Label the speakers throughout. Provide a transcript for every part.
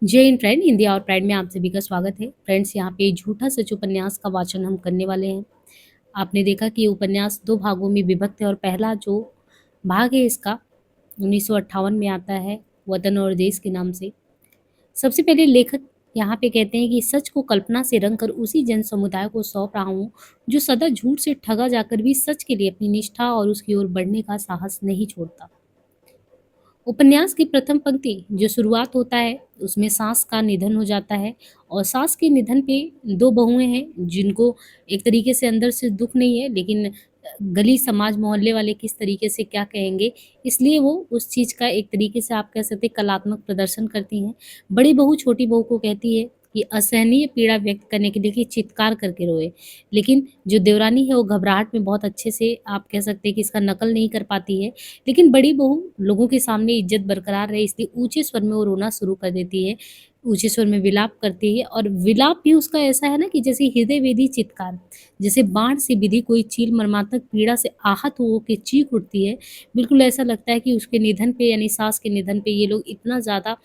Speaker 1: जय हिंद फ्रेंड, हिंदी और प्राइड में आप सभी का स्वागत है। फ्रेंड्स, यहाँ पे झूठा सच उपन्यास का वाचन हम करने वाले हैं। आपने देखा कि ये उपन्यास 2 भागों में विभक्त है और पहला जो भाग है इसका 1958 में आता है, वतन और देश के नाम से। सबसे पहले लेखक यहाँ पे कहते हैं कि सच को कल्पना से रंग कर उसी जन समुदाय को सौंप रहा हूँ, जो सदा झूठ से ठगा जाकर भी सच के लिए अपनी निष्ठा और उसकी ओर बढ़ने का साहस नहीं छोड़ता। उपन्यास की प्रथम पंक्ति जो शुरुआत होता है उसमें सास का निधन हो जाता है और सास के निधन पे दो बहुएं हैं जिनको एक तरीके से अंदर से दुख नहीं है, लेकिन गली समाज मोहल्ले वाले किस तरीके से क्या कहेंगे, इसलिए वो उस चीज़ का एक तरीके से आप कह सकते हैं कलात्मक प्रदर्शन करती हैं। बड़ी बहू छोटी बहू को कहती है कि असहनीय पीड़ा व्यक्त करने के लिए कि चित्कार करके रोए, लेकिन जो देवरानी है वो घबराहट में बहुत अच्छे से आप कह सकते हैं कि इसका नकल नहीं कर पाती है। लेकिन बड़ी बहू लोगों के सामने इज्जत बरकरार रहे इसलिए ऊँचे स्वर में वो रोना शुरू कर देती है। ऊँचे स्वर में विलाप करती है और विलाप भी उसका ऐसा है ना कि जैसे हृदय-वेदी चित्कार, जैसे बाण से विधि कोई चील मर्मांतक पीड़ा से आहत हो के चीख उठती है। बिल्कुल ऐसा लगता है कि उसके निधन पे यानी सास के निधन पे ये लोग इतना ज़्यादा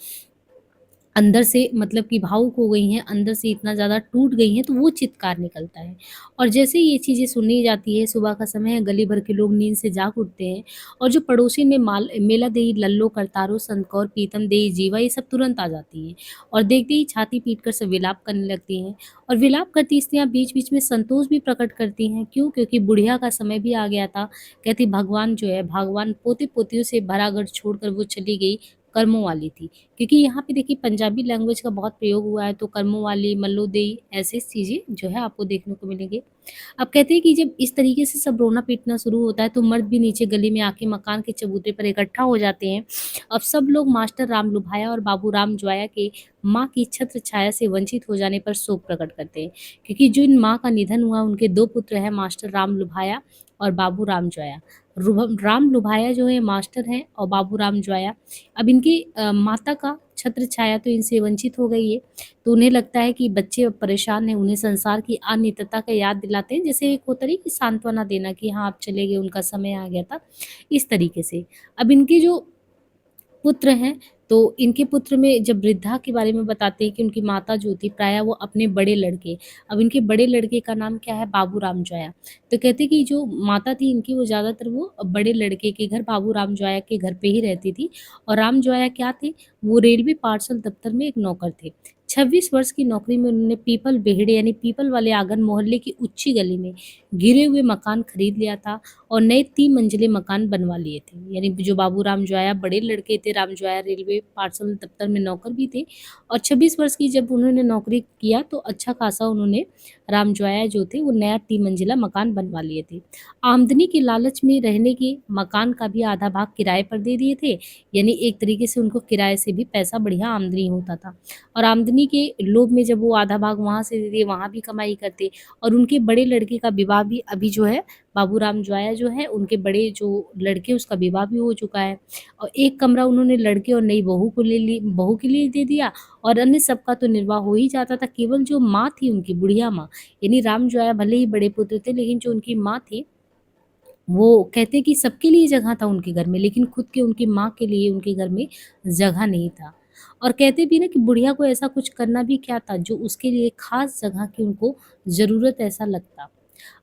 Speaker 1: अंदर से मतलब कि भावुक हो गई हैं, अंदर से इतना ज़्यादा टूट गई हैं, तो वो चित्कार निकलता है। और जैसे ही ये चीज़ें सुनी जाती है, सुबह का समय है, गली भर के लोग नींद से जाग उठते हैं और जो पड़ोसी में मेला देई, लल्लो, करतारो, संतकौर, पीतम देई, जीवा ये सब तुरंत आ जाती हैं और देखते ही छाती पीट कर सब विलाप करने लगती हैं। और विलाप करती स्त्रियाँ बीच-बीच में संतोष भी प्रकट करती हैं। क्यों? क्योंकि बुढ़िया का समय भी आ गया था। कहती भगवान जो है, भगवान पोते-पोतियों से भरा घर छोड़कर वो चली गई, कर्मों वाली थी। क्योंकि यहाँ पे देखिए पंजाबी लैंग्वेज का बहुत प्रयोग हुआ है, तो कर्मों वाली, मल्लो देई ऐसी चीज़ें जो है आपको देखने को मिलेंगी। अब कहते हैं कि जब इस तरीके से सब रोना-पीटना शुरू होता है तो मर्द भी नीचे गली में आके मकान के चबूतरे पर इकट्ठा हो जाते हैं। अब सब लोग मास्टर राम लुभाया और बाबू राम जोया के माँ की छत्र छाया से वंचित हो जाने पर शोक प्रकट करते हैं। क्योंकि जिन माँ का निधन हुआ उनके 2 पुत्र हैं, मास्टर राम लुभाया और बाबू राम जोया। राम लुभाया जो है मास्टर हैं और बाबू राम जोया। अब इनकी माता का छत्र छाया तो इनसे वंचित हो गई है, तो उन्हें लगता है कि बच्चे अब परेशान हैं, उन्हें संसार की अनित्यता का याद दिलाते हैं, जैसे एक होता नहीं कि सांत्वना देना कि हाँ, आप चले गए, उनका समय आ गया था, इस तरीके से। अब इनके जो पुत्र हैं, तो इनके पुत्र में जब वृद्धा के बारे में बताते हैं कि उनकी माता जो थी प्रायः वो अपने बड़े लड़के, अब इनके बड़े लड़के का नाम क्या है? बाबू राम जोया। तो कहते हैं कि जो माता थी इनकी वो ज़्यादातर वो बड़े लड़के के घर बाबू राम जोया के घर पे ही रहती थी और राम जोया क्या थे? वो रेलवे पार्सल दफ्तर में एक नौकर थे। 26 वर्ष की नौकरी में उन्होंने पीपल बेहड़े यानी पीपल वाले आंगन मोहल्ले की ऊँची गली में घिरे हुए मकान खरीद लिया था और नए 3 मंजिले मकान बनवा लिए थे। यानी जो बाबू राम जोया बड़े लड़के थे, राम जोया रेलवे पार्सल दफ्तर में नौकर भी थे और 26 वर्ष की जब उन्होंने नौकरी किया तो अच्छा खासा उन्होंने राम जोया जो थे वो नया 3 मंजिला मकान बनवा लिए थे। आमदनी के लालच में रहने के मकान का भी आधा भाग किराए पर दे दिए थे, यानी एक तरीके से उनको किराए से भी पैसा बढ़िया आमदनी होता था और आमदनी के लोभ में जब वो आधा भाग वहाँ से दे दिए, वहाँ भी कमाई करते और उनके बड़े लड़के का विवाह भी अभी जो है बाबूराम जोया जो है उनके बड़े जो लड़के उसका विवाह भी हो चुका है और एक कमरा उन्होंने लड़के और नई बहू को ले ली बहू के लिए दे दिया और अन्य सबका तो निर्वाह हो ही जाता था। केवल जो माँ थी उनकी बुढ़िया माँ यानी राम जोया भले ही बड़े पुत्र थे, लेकिन जो उनकी माँ थी वो कहते कि सबके लिए जगह था उनके घर में, लेकिन खुद के उनकी माँ के लिए उनके घर में जगह नहीं था। और कहते भी ना कि बुढ़िया को ऐसा कुछ करना भी क्या था जो उसके लिए खास जगह की उनको ज़रूरत ऐसा लगता।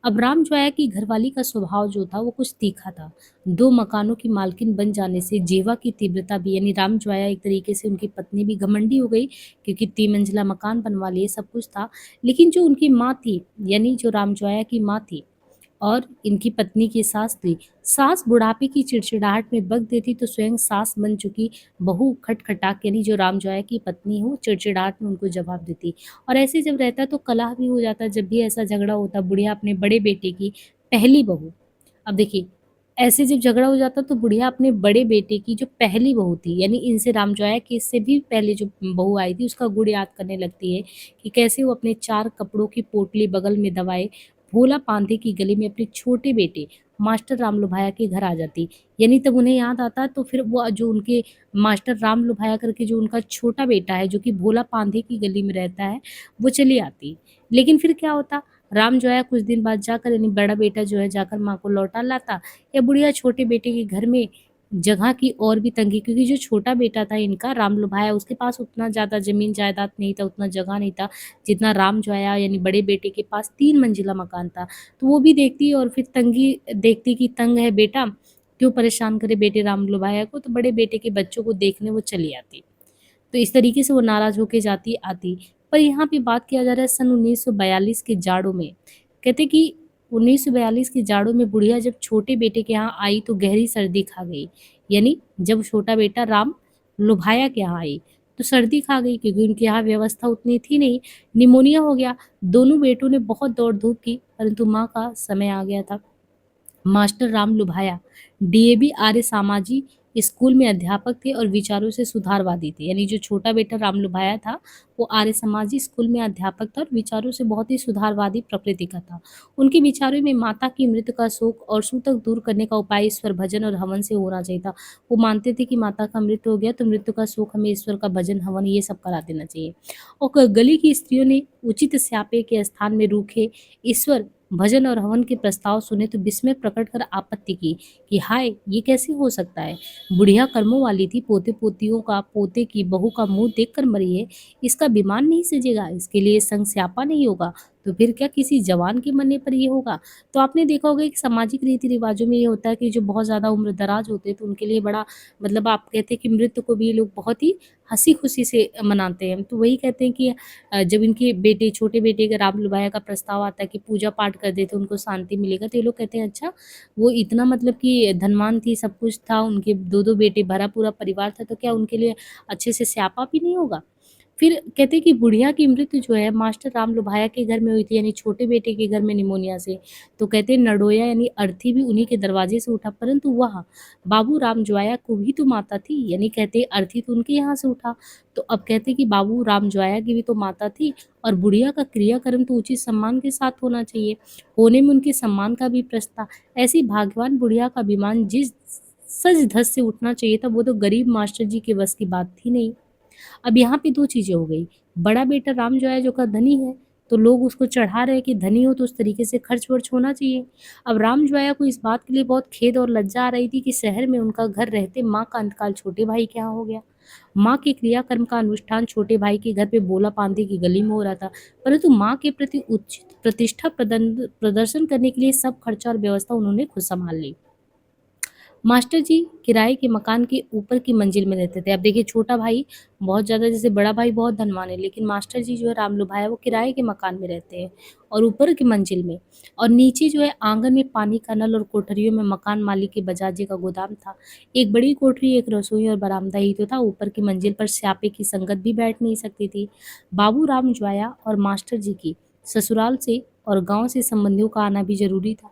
Speaker 1: अब राम जोया की घरवाली का स्वभाव जो था वो कुछ तीखा था। 2 मकानों की मालकिन बन जाने से जेवा की तीव्रता भी यानी राम जोया एक तरीके से उनकी पत्नी भी घमंडी हो गई क्योंकि 3 मंजिला मकान बनवा लिए, सब कुछ था। लेकिन जो उनकी माँ थी यानी जो राम जोया की माँ थी और इनकी पत्नी की सास थी। सास बुढ़ापे की चिड़चिड़ाहट में बक देती तो स्वयं सास बन चुकी बहू खटखटा के यानी जो राम जोया की पत्नी हो चिड़चिड़ाहट में उनको जवाब देती और ऐसे जब रहता तो कलह भी हो जाता जब भी ऐसा झगड़ा होता बुढ़िया अपने बड़े बेटे की पहली बहू। अब देखिए ऐसे जब झगड़ा हो जाता तो बुढ़िया अपने बड़े बेटे की जो पहली बहू थी यानी इनसे राम जोया की इससे भी पहले जो बहू आई थी उसका गुण याद करने लगती है कि कैसे वो अपने 4 कपड़ों की पोटली बगल में दबाए भोला पांधे की गली में अपने छोटे बेटे मास्टर राम लुभाया के घर आ जाती। यानी तब उन्हें याद आता तो फिर वो जो उनके मास्टर राम लुभाया करके जो उनका छोटा बेटा है जो कि भोला पांधे की गली में रहता है वो चली आती। लेकिन फिर क्या होता राम जो है कुछ दिन बाद जाकर यानी बड़ा बेटा जो है जाकर माँ को लौटा लाता या बुढ़िया छोटे बेटे के घर में जगह की और भी तंगी, क्योंकि जो छोटा बेटा था इनका राम लुभाया, उसके पास उतना ज़्यादा ज़मीन जायदाद नहीं था, उतना जगह नहीं था जितना राम जो आया यानी बड़े बेटे के पास 3 मंजिला मकान था। तो वो भी देखती और फिर तंगी देखती कि तंग है बेटा, क्यों परेशान करे बेटे राम लुभाया को, तो बड़े बेटे के बच्चों को देखने वो चली आती। तो इस तरीके से वो नाराज़ होके जाती आती। पर यहाँ पे बात किया जा रहा है सन 1942 के जाड़ों में। कहते कि 1942 के जाड़ों में बुढ़िया जब छोटे बेटे के यहाँ आई तो गहरी सर्दी खा गई। यानी जब छोटा बेटा राम लुभाया के यहाँ आई तो सर्दी खा गई, क्योंकि उनके यहाँ व्यवस्था उतनी थी नहीं। निमोनिया हो गया। दोनों बेटों ने बहुत दौड़-धूप की, परंतु माँ का समय आ गया था। मास्टर राम लुभाया डीएवी आर्य सामाजी स्कूल में अध्यापक थे और विचारों से सुधारवादी थे। यानी जो छोटा बेटा राम लुभाया था वो आर्य समाजी स्कूल में अध्यापक था और विचारों से बहुत ही सुधारवादी प्रकृति का था। उनके विचारों में माता की मृत्यु का शोक और सूतक दूर करने का उपाय ईश्वर भजन और हवन से होना चाहिए था। वो मानते थे कि माता का मृत्यु हो गया तो मृत्यु का शोक हमें ईश्वर का भजन हवन ये सब करा देना चाहिए। और गली की स्त्रियों ने उचित स्यापे के स्थान में रूखे ईश्वर भजन और हवन के प्रस्ताव सुने तो विस्मय प्रकट कर आपत्ति की कि हाय ये कैसे हो सकता है। बुढ़िया कर्मों वाली थी, पोते पोतियों का पोते की बहू का मुंह देखकर मरी है, इसका विमान नहीं सजेगा, इसके लिए संग स्यापा नहीं होगा तो फिर क्या किसी जवान के मरने पर ये होगा। तो आपने देखा होगा कि सामाजिक रीति रिवाजों में ये होता है कि जो बहुत ज्यादा उम्र दराज होते हैं तो उनके लिए बड़ा मतलब आप कहते हैं कि मृत्यु को भी ये लोग बहुत ही हंसी खुशी से मनाते हैं। तो वही कहते हैं कि जब इनके बेटे छोटे बेटे का राम लुभाया का प्रस्ताव आता है कि पूजा पाठ कर दे तो उनको शांति मिलेगा, तो ये लोग कहते हैं अच्छा वो इतना मतलब कि धनवान थी, सब कुछ था, उनके 2-2 बेटे, भरा पूरा परिवार था, तो क्या उनके लिए अच्छे से स्यापा भी नहीं होगा? फिर कहते हैं कि बुढ़िया की मृत्यु जो है मास्टर राम लुभाया के घर में हुई थी, यानी छोटे बेटे के घर में निमोनिया से। तो कहते हैं नडोया यानी अर्थी भी उन्हीं के दरवाजे से उठा, परंतु वह बाबू राम ज्वाया को भी तो माता थी, यानी कहते हैं अर्थी तो उनके यहाँ से उठा। तो अब कहते हैं कि बाबू राम ज्वाया की भी तो माता थी और बुढ़िया का क्रियाकर्म तो उचित सम्मान के साथ होना चाहिए, होने में उनके सम्मान का भी प्रश्न था। ऐसी भाग्यवान बुढ़िया का विमान जिस सज धज से उठना चाहिए था वो तो गरीब मास्टर जी के बस की बात थी नहीं। अब यहाँ पे 2 चीज़ें हो गई, बड़ा बेटा राम जो है जो का धनी है, तो लोग उसको चढ़ा रहे हैं कि धनी हो तो उस तरीके से खर्च-वर्च होना चाहिए। अब राम जोया को इस बात के लिए बहुत खेद और लज्जा आ रही थी कि शहर में उनका घर रहते माँ का अंतकाल छोटे भाई के यहाँ हो गया। माँ के क्रियाकर्म का अनुष्ठान छोटे भाई के घर पे बोला पांति की गली में हो रहा था, परंतु माँ के प्रति उचित प्रतिष्ठा प्रदर्शन करने के लिए सब खर्चा और व्यवस्था उन्होंने खुद सँभाल ली। मास्टर जी किराए के मकान के ऊपर की मंजिल में रहते थे। अब देखिए छोटा भाई बहुत ज़्यादा, जैसे बड़ा भाई बहुत धनवान है, लेकिन मास्टर जी जो है रामलू भाई वो किराए के मकान में रहते हैं और ऊपर की मंजिल में। और नीचे जो है आंगन में पानी का नल और कोठरियों में मकान मालिक के बजाजे का गोदाम था। एक बड़ी कोठरी, एक रसोई और बरामदा ही तो था। ऊपर की मंजिल पर स्यापे की संगत भी बैठ नहीं सकती थी। बाबू राम ज्वाया और मास्टर जी की ससुराल से और गांव से संबंधियों का आना भी जरूरी था।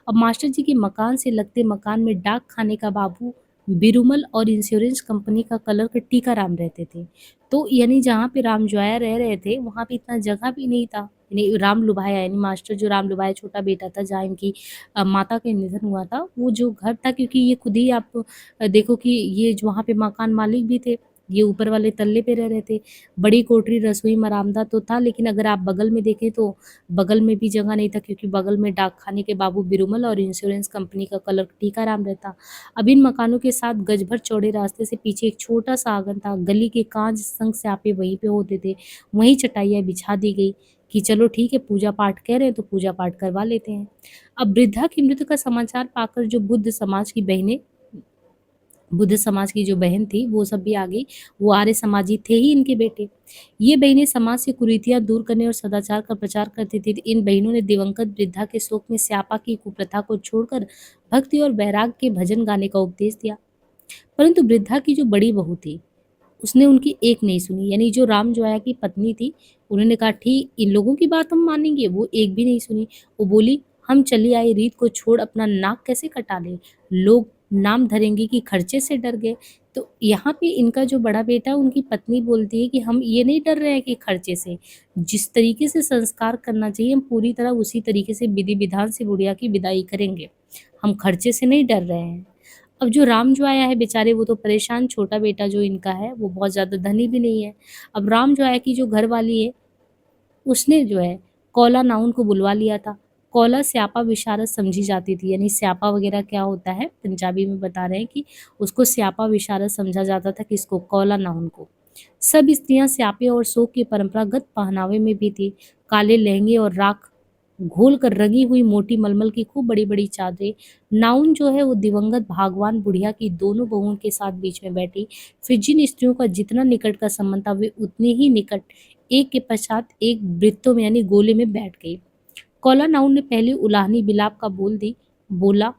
Speaker 1: अब मास्टर जी के मकान से लगते मकान में डाक खाने का बाबू बिरुमल और इंश्योरेंस कंपनी का क्लर्क टीकाराम रहते थे। तो यानी जहाँ पे राम जोया रह रहे थे वहाँ पे इतना जगह भी नहीं था। यानी राम लुभाया यानी मास्टर जो राम लुभाया छोटा बेटा था जहाँ इनकी माता का निधन हुआ था, वो जो घर था, क्योंकि ये खुद ही आप देखो कि ये जो वहाँ पे मकान मालिक भी थे, ये ऊपर वाले तल्ले पे रह रहे थे। बड़ी कोठरी रसोई मरामदा तो था, लेकिन अगर आप बगल में देखें तो बगल में भी जगह नहीं था, क्योंकि बगल में डाक खाने के बाबू बिरुमल और इंश्योरेंस कंपनी का क्लर्क टीकाराम रहता। अब इन मकानों के साथ गज भर चौड़े रास्ते से पीछे एक छोटा सा आंगन था। गली के कांच संग स्यापे वहीं पे होते थे, वहीं चटाइयाँ बिछा दी गई कि चलो ठीक है पूजा पाठ कह रहे हैं तो पूजा पाठ करवा लेते हैं। अब वृद्धा की मृत्यु का समाचार पाकर जो बुद्ध समाज की जो बहन थी वो सब भी आ गई। वो आर्य समाजी थे ही इनके बेटे। ये बहनें समाज से कुरीतियां दूर करने और सदाचार का प्रचार करती थी। इन बहनों ने दिवंगत वृद्धा के शोक में स्यापा की कुप्रथा को छोड़कर भक्ति और वैराग के भजन गाने का उपदेश दिया। परंतु वृद्धा की जो बड़ी बहू थी उसने उनकी एक नहीं सुनी, यानी जो राम जोया की पत्नी थी। उन्होंने कहा ठीक इन लोगों की बात हम मानेंगे, वो एक भी नहीं सुनी। वो बोली हम चली आई रीत को छोड़ अपना नाक कैसे कटा ले, लोग नाम धरेंगे कि खर्चे से डर गए। तो यहाँ पे इनका जो बड़ा बेटा है, उनकी पत्नी बोलती है कि हम ये नहीं डर रहे हैं कि खर्चे से, जिस तरीके से संस्कार करना चाहिए हम पूरी तरह उसी तरीके से विधि विधान से बुढ़िया की विदाई करेंगे, हम खर्चे से नहीं डर रहे हैं। अब जो राम जो आया है बेचारे वो तो परेशान, छोटा बेटा जो इनका है वो बहुत ज़्यादा धनी भी नहीं है। अब राम जो आया की जो घर वाली है उसने जो है कौला नाउन को बुलवा लिया था। कौला स्यापा विशारद समझी जाती थी, यानी स्यापा वगैरह क्या होता है, पंजाबी में बता रहे हैं कि उसको स्यापा विशारद समझा जाता था, किसको, कौला नाउन को। सब स्त्रियां स्यापे और शोक के परंपरागत पहनावे में भी थी। काले लहंगे और राख घोल कर रंगी हुई मोटी मलमल की खूब बड़ी बड़ी चादरें। नाउन जो है वो दिवंगत भागवान बुढ़िया की दोनों बहुओं के साथ बीच में बैठी। फिर जिन स्त्रियों का जितना निकट का संबंध था वे उतने ही निकट एक के पश्चात एक वृत्तों में यानी गोले में बैठ गई। कौला नाउन ने पहले उलाहनी बिलाप का बोला,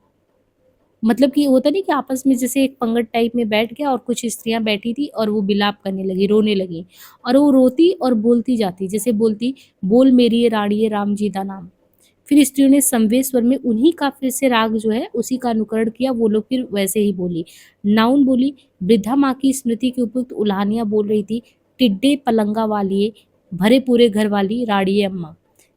Speaker 1: मतलब कि होता नहीं कि आपस में जैसे एक पंगत टाइप में बैठ गया और कुछ स्त्रियां बैठी थी और वो बिलाप करने लगी, रोने लगी, और वो रोती और बोलती जाती, जैसे बोलती, बोल मेरी ये रानी ये राम जी दा नाम। फिर स्त्रियों ने समवेत स्वर में उन्हीं का फिर से राग जो है उसी का अनुकरण किया, वो लोग फिर वैसे ही बोली। नाउन बोली, वृद्धा माँ की स्मृति के उपयुक्त उल्हानियां बोल रही थी, टिड्डे पलंगा वालिए भरे पूरे घर वाली राड़िए अम्मा।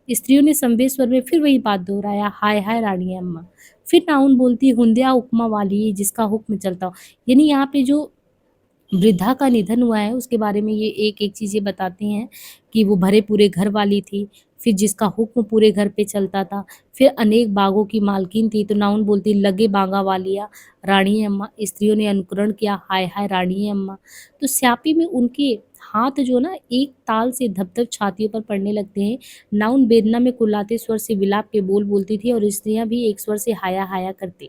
Speaker 1: स्त्रियों ने समवेत स्वर में फिर वही बात दोहराया, हाय हाय राड़िए अम्मा। फिर नाउन बोलती, हुंदिया उपमा वाली जिसका हुक्म चलता हो। यानी यहाँ पे जो वृद्धा का निधन हुआ है उसके बारे में ये एक एक चीज़ ये बताते हैं कि वो भरे पूरे घर वाली थी, फिर जिसका हुक्म पूरे घर पे चलता था, फिर अनेक बागों की मालकिन थी, तो नाउन बोलती लगे बागा वालिया रानी अम्मा। स्त्रियों ने अनुकरण किया, हाय हाय रानी अम्मा। तो स्यापी में उनके हाथ जो ना एक ताल से धप धप छातियों पर पड़ने लगते हैं। नाउन वेदना में कुल्लाते स्वर से विलाप के बोल बोलती थी और स्त्रियां भी एक स्वर से हाया हाया करती।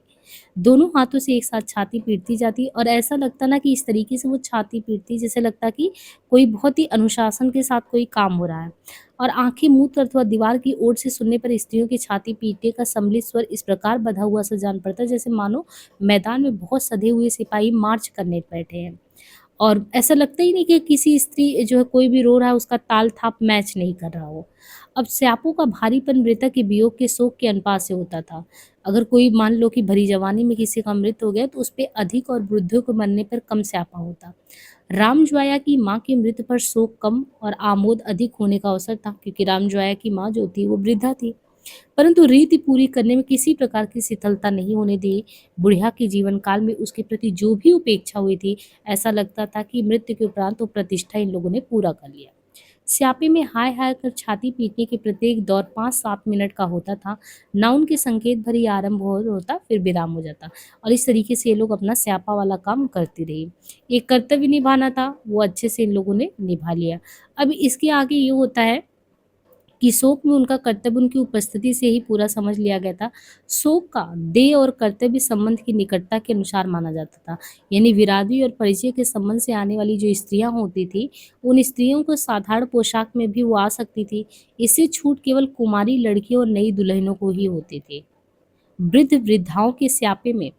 Speaker 1: दोनों हाथों से एक साथ छाती पीटती जाती और ऐसा लगता ना कि इस तरीके से वो छाती पीटती जैसे लगता कि कोई बहुत ही अनुशासन के साथ कोई काम हो रहा है। और आंखें मुंह तर अथवा दीवार की ओर से सुनने पर स्त्रियों की छाती पीटने का सम्मिलित स्वर इस प्रकार बधा हुआ सा जान पड़ता है जैसे मानो मैदान में बहुत सधे हुए सिपाही मार्च करने बैठे हैं। और ऐसा लगता ही नहीं कि किसी स्त्री जो है कोई भी रो रहा है उसका ताल थाप मैच नहीं कर रहा हो। अब स्यापों का भारीपन मृतक के वियोग के शोक के अनुपात से होता था। अगर कोई मान लो कि भरी जवानी में किसी का मृत हो गया तो उस पे अधिक और वृद्धों के मरने पर कम स्यापा होता। रामज्वाया की माँ के मृत पर शोक कम और आमोद अधिक होने का अवसर था, क्योंकि रामज्वाया की माँ जो थी वो वृद्धा थी। परंतु रीति पूरी करने में किसी प्रकार की शिथिलता नहीं होने दी। बुढ़िया के जीवन काल में उसके प्रति जो भी उपेक्षा हुई थी, ऐसा लगता था कि मृत्यु के उपरांत तो प्रतिष्ठा इन लोगों ने पूरा कर लिया। स्यापे में हाय हाय कर छाती पीटने के प्रत्येक दौर 5-7 मिनट का होता था। नाउन के संकेत भरी आरंभ होता, फिर विराम हो जाता, और इस तरीके से ये लोग अपना स्यापा वाला काम करते रहे। एक कर्तव्य निभाना था, वो अच्छे से इन लोगों ने निभा लिया। अब इसके आगे ये होता है कि शोक में उनका कर्तव्य उनकी उपस्थिति से ही पूरा समझ लिया गया था। शोक का देह और कर्तव्य संबंध की निकटता के अनुसार माना जाता था। यानी विरादवी और परिचय के संबंध से आने वाली जो स्त्रियां होती थी, उन स्त्रियों को साधारण पोशाक में भी वो आ सकती थी। इससे छूट केवल कुमारी लड़कियों और नई दुल्हनों को ही होती थी। वृद्ध वृद्धाओं के स्यापे में,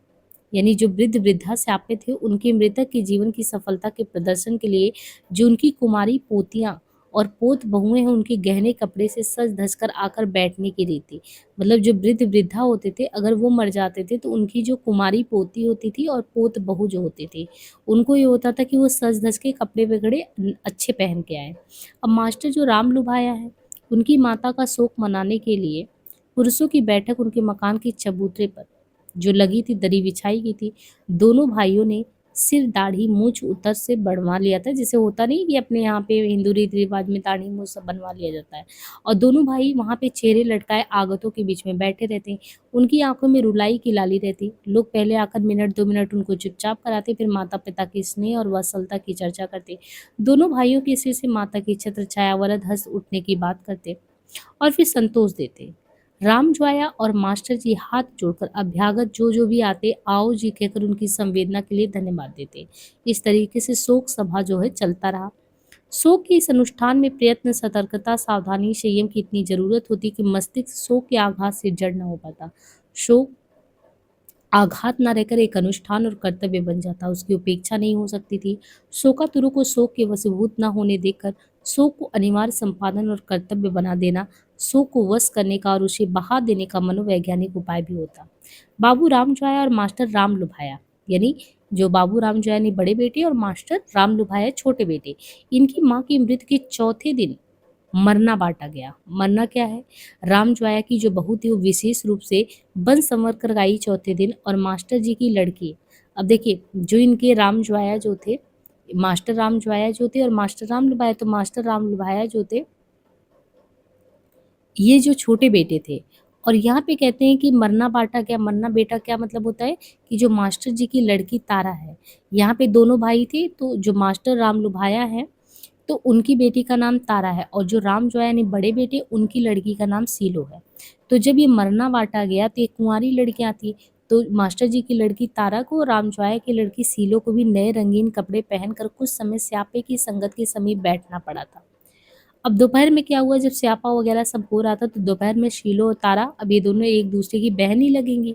Speaker 1: यानी जो वृद्ध वृद्धा स्यापे थे, उनके मृतक के जीवन की सफलता के प्रदर्शन के लिए जो उनकी कुमारी पोतियां और पोत बहुएं हैं, उनके गहने कपड़े से सज धज कर आकर बैठने की रीति। मतलब जो वृद्ध वृद्धा होते थे, अगर वो मर जाते थे तो उनकी जो कुमारी पोती होती थी और पोत बहू जो होती थी, उनको ये होता था कि वो सज धज के कपड़े वगड़े अच्छे पहन के आए। अब मास्टर जो राम लुभाया है, उनकी माता का शोक मनाने के लिए पुरुषों की बैठक उनके मकान के चबूतरे पर जो लगी थी, दरी बिछाई गई थी। दोनों भाइयों ने सिर, दाढ़ी, मूंछ उतर से बढ़वा लिया था, जैसे होता नहीं कि अपने यहाँ पे हिंदू रीति रिवाज में दाढ़ी मूंछ सब बनवा लिया जाता है। और दोनों भाई वहाँ पे चेहरे लटकाए आगतों के बीच में बैठे रहते। उनकी आंखों में रुलाई की लाली रहती। लोग पहले आकर मिनट 2 मिनट उनको चुपचाप कराते, फिर माता पिता के स्नेह और वात्सल्यता की चर्चा करते। दोनों भाइयों के सिर से माता की छत्र छाया वरद हंस उठने की बात करते और फिर संतोष देते। रामज्वाया और मास्टर जी हाथ जोड़कर अभ्यागत जो जो भी आते, आओ जी कहकर उनकी संवेदना के लिए धन्यवाद देते। इस तरीके से शोक सभा जो है चलता रहा। शोक के इस अनुष्ठान में प्रयत्न, सतर्कता, सावधानी, संयम की इतनी जरूरत होती कि मस्तिष्क शोक के आघात से जड़ न हो पाता। शोक आघात न रहकर एक अनुष्ठान और कर्तव्य बन जाता, उसकी उपेक्षा नहीं हो सकती थी। शोकातुरों को शोक के वशीभूत न होने देकर शोक को अनिवार्य संपादन और कर्तव्य बना देना, शोक को वश करने का और उसे बहा देने का मनोवैज्ञानिक उपाय भी होता। बाबू रामजोया और मास्टर राम लुभाया, यानी जो बाबू रामजोया ने बड़े बेटे और मास्टर राम लुभाया छोटे बेटे, इनकी माँ की मृत्यु के चौथे दिन मरना बांटा गया। मरना क्या है? रामज्वाया की जो बहू थी वो विशेष रूप से बन संवर कर आई चौथे दिन, और मास्टर जी की लड़की। अब देखिए जो इनके रामज्वाया जो थे, मास्टर रामज्वाया जो थे और मास्टर राम लुभाया, तो मास्टर राम लुभाया जो थे, ये जो छोटे बेटे थे, और यहाँ पे कहते हैं कि मरना बाटा क्या मरना बेटा क्या मतलब होता है कि जो मास्टर जी की लड़की तारा है, यहाँ पे दोनों भाई थे, तो जो मास्टर राम लुभाया है तो उनकी बेटी का नाम तारा है, और जो राम जो है यानी बड़े बेटे उनकी लड़की का नाम सीलो है। तो जब ये मरना बांटा गया तो एक कुंवारी लड़कियां थी, तो मास्टर जी की लड़की तारा को और राम जोया की लड़की सीलो को भी नए रंगीन कपड़े पहनकर कुछ समय स्यापे की संगत के समीप बैठना पड़ा था। अब दोपहर में क्या हुआ, जब स्यापा वगैरह सब हो रहा था तो दोपहर में शीलो और तारा, अब ये दोनों एक दूसरे की बहन ही लगेंगी,